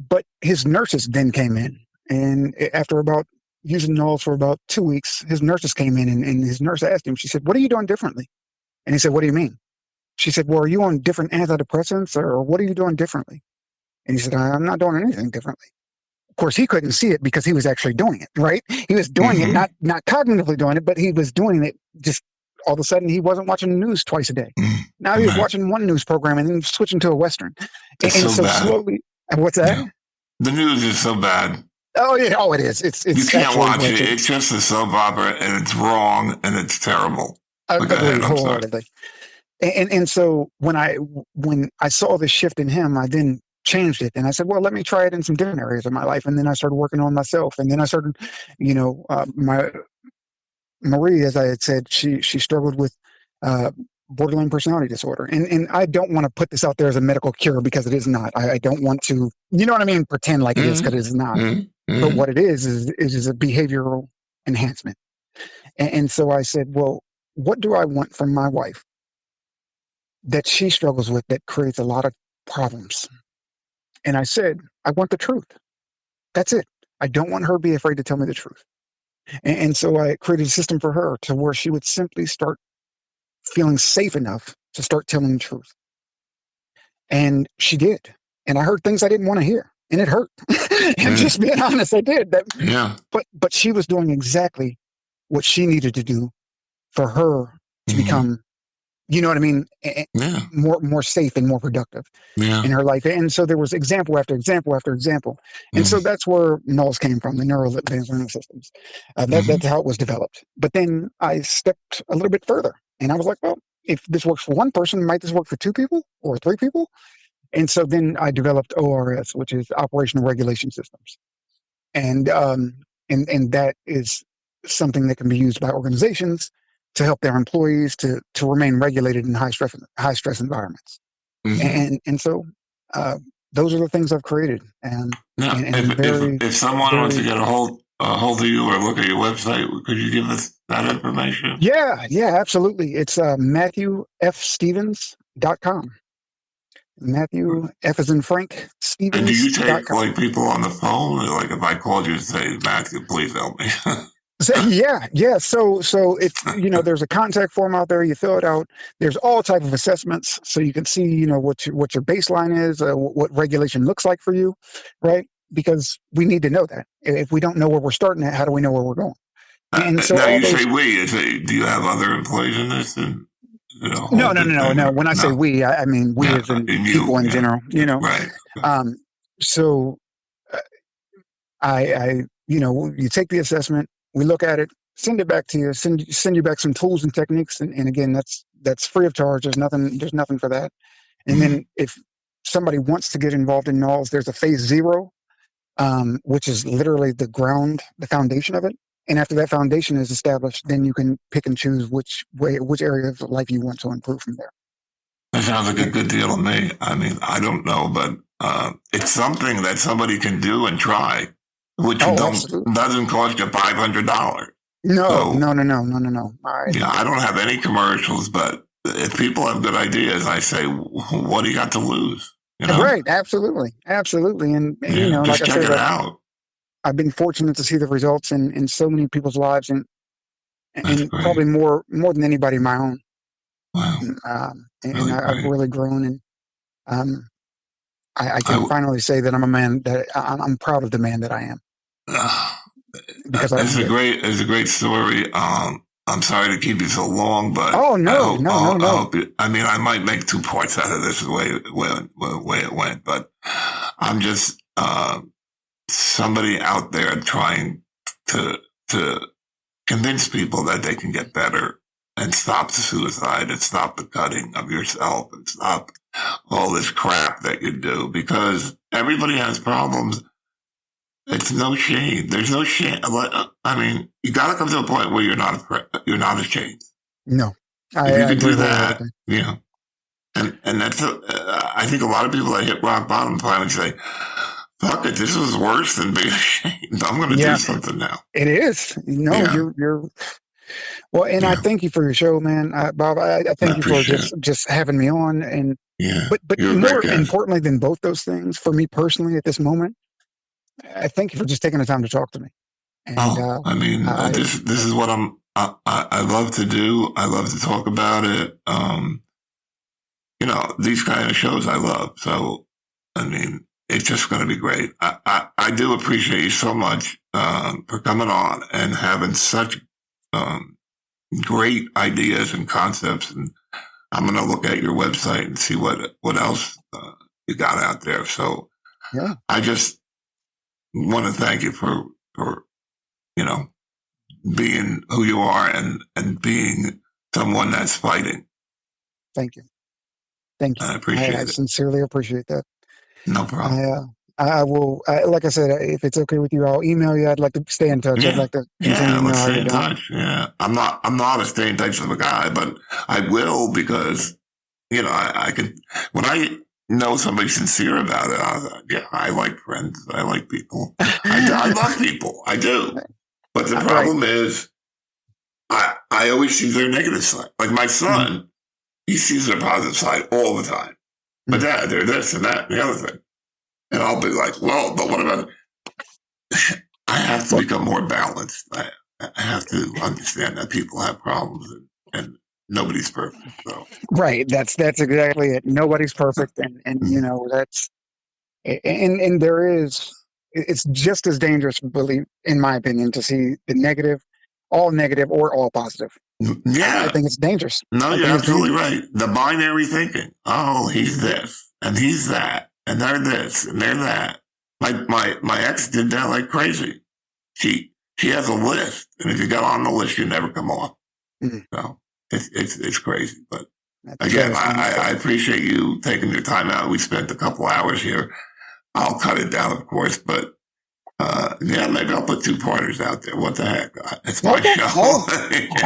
But his nurses then came in. And after about using knowledge for about 2 weeks, his nurses came in, and his nurse asked him, she said, what are you doing differently? And he said, what do you mean? She said, well, are you on different antidepressants, or what are you doing differently? And he said, I'm not doing anything differently. Of course, he couldn't see it because he was actually doing it, right? He was doing it, not cognitively doing it, but he was doing it just all of a sudden. He wasn't watching the news twice a day. Now he was watching one news program and then switching to a Western. It's and so bad. Slowly, what's that? Yeah. The news is so bad. Oh, yeah. Oh, it is. It's you can't watch it. It's just a soap opera, and it's wrong, and it's terrible. Agreed, wholeheartedly. And so when I saw the shift in him, I then changed it, and I said, well, let me try it in some different areas of my life. And then I started working on myself, and then I started, my Marie, as I had said, she struggled with borderline personality disorder, and I don't want to put this out there as a medical cure, because it is not. I don't want to, you know what I mean, pretend like it is, because it is not. But what it is a behavioral enhancement. And so I said, well, what do I want from my wife that she struggles with that creates a lot of problems? And I said, I want the truth. That's it. I don't want her to be afraid to tell me the truth. And so I created a system for her to where she would simply start feeling safe enough to start telling the truth. And she did. And I heard things I didn't want to hear, and it hurt. And just being honest, I did. But she was doing exactly what she needed to do for her to become, you know what I mean, more safe and more productive in her life. And so there was example after example after example. And so that's where NULS came from, the neural advanced learning systems. That's how it was developed. But then I stepped a little bit further, and I was like, well, if this works for one person, might this work for two people or three people? And so then I developed ORS, which is Operational Regulation Systems. And that is something that can be used by organizations to help their employees to remain regulated in high stress environments. And so those are the things I've created. And if someone wants to get a hold of you or look at your website, could you give us that information? Yeah, absolutely. It's MatthewFStevens.com. Matthew F as in Frank Stevens. And do you take like people on the phone? Like if I called you and say, Matthew, please help me. So it's, there's a contact form out there. You fill it out. There's all type of assessments, so you can see, what your baseline is, what regulation looks like for you, right? Because we need to know that. If we don't know where we're starting at, how do we know where we're going? And so now you say we. Do you have other employees in this? No. When I say we, I mean we as in people in general. Right. So I you take the assessment. We look at it. send it back to you. Send you back some tools and techniques, and again, that's free of charge. There's nothing for that. And then if somebody wants to get involved in NAWS, there's a phase 0, which is literally the foundation of it. And after that foundation is established, then you can pick and choose which area of life you want to improve from there. That sounds like a good deal to me. I mean, I don't know, but it's something that somebody can do and try, which doesn't cost you $500. No. Yeah, I don't have any commercials, but if people have good ideas, I say, what do you got to lose? You know? Right, absolutely. And you know, just like I check said, it out. I've been fortunate to see the results in so many people's lives, and probably more than anybody in my own. Wow. I've really grown, and I can finally say that I'm a man that I'm proud of the man that I am. Because it's a great story. I'm sorry to keep you so long, but no. I mean, I might make 2 parts out of this the way it went, but I'm just somebody out there trying to convince people that they can get better and stop the suicide and stop the cutting of yourself and stop all this crap that you do, because everybody has problems. It's no shame. There's no shame. I mean, you got to come to a point where you're not ashamed. No, if you can do that, yeah. And that's I think a lot of people that hit rock bottom finally say, "Fuck it, this is worse than being ashamed. I'm going to do something now." It is. You're. Well, and I thank you for your show, man, Bob. I thank you for just having me on, and but more importantly than both those things, for me personally at this moment, I thank you for just taking the time to talk to me. And, I mean, this is what I love to do. I love to talk about it. You know, these kind of shows I love. So, I mean, it's just going to be great. I do appreciate you so much for coming on and having such great ideas and concepts. And I'm going to look at your website and see what else you got out there. So, I just want to thank you for you know, being who you are and being someone that's fighting. Thank you. I appreciate it. I sincerely appreciate that. No problem. I will, like I said, if it's okay with you, I'll email you. I'd like to stay in touch. I'd like to continue to know how you're doing. Touch. Yeah, I'm not a stay in touch of a guy, but I will, because, you know, I can, when I know somebody's sincere about it, I like friends. I like people. I love people. I do. But the problem is, I always see their negative side. Like my son, he sees their positive side all the time. But Dad, they're this and that and the other thing. And I'll be like, well, but what about it? I have to become more balanced. I have to understand that people have problems and nobody's perfect. So. Right. That's exactly it. Nobody's perfect. And you know, and there is, it's just as dangerous, in my opinion, to see the negative, all negative or all positive. Yeah. I think it's dangerous. No, you're absolutely right. The binary thinking. Oh, he's this and he's that and they're this and they're that. My ex did that like crazy. She has a list, and if you got on the list, you never come off. So it's crazy. But again, I appreciate you taking your time out. We spent a couple hours here. I'll cut it down, of course, but maybe I'll put 2 parters out there. What the heck? It's my show.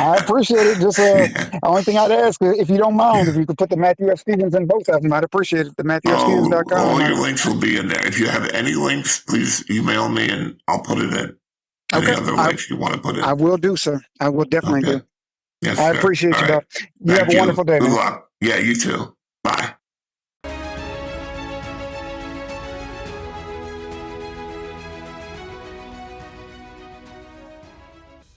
I appreciate it. Just the only thing I'd ask, if you don't mind, if you could put the Matthew F. Stevens in both of them, I'd appreciate it. The MatthewFStevens.com. All your links will be in there. If you have any links, please email me and I'll put it in. Any other links you want to put in? I will do, sir. I will definitely do. Yes, I sir. appreciate you, right. Bob. You have a wonderful day, man. Good luck. Yeah, you too.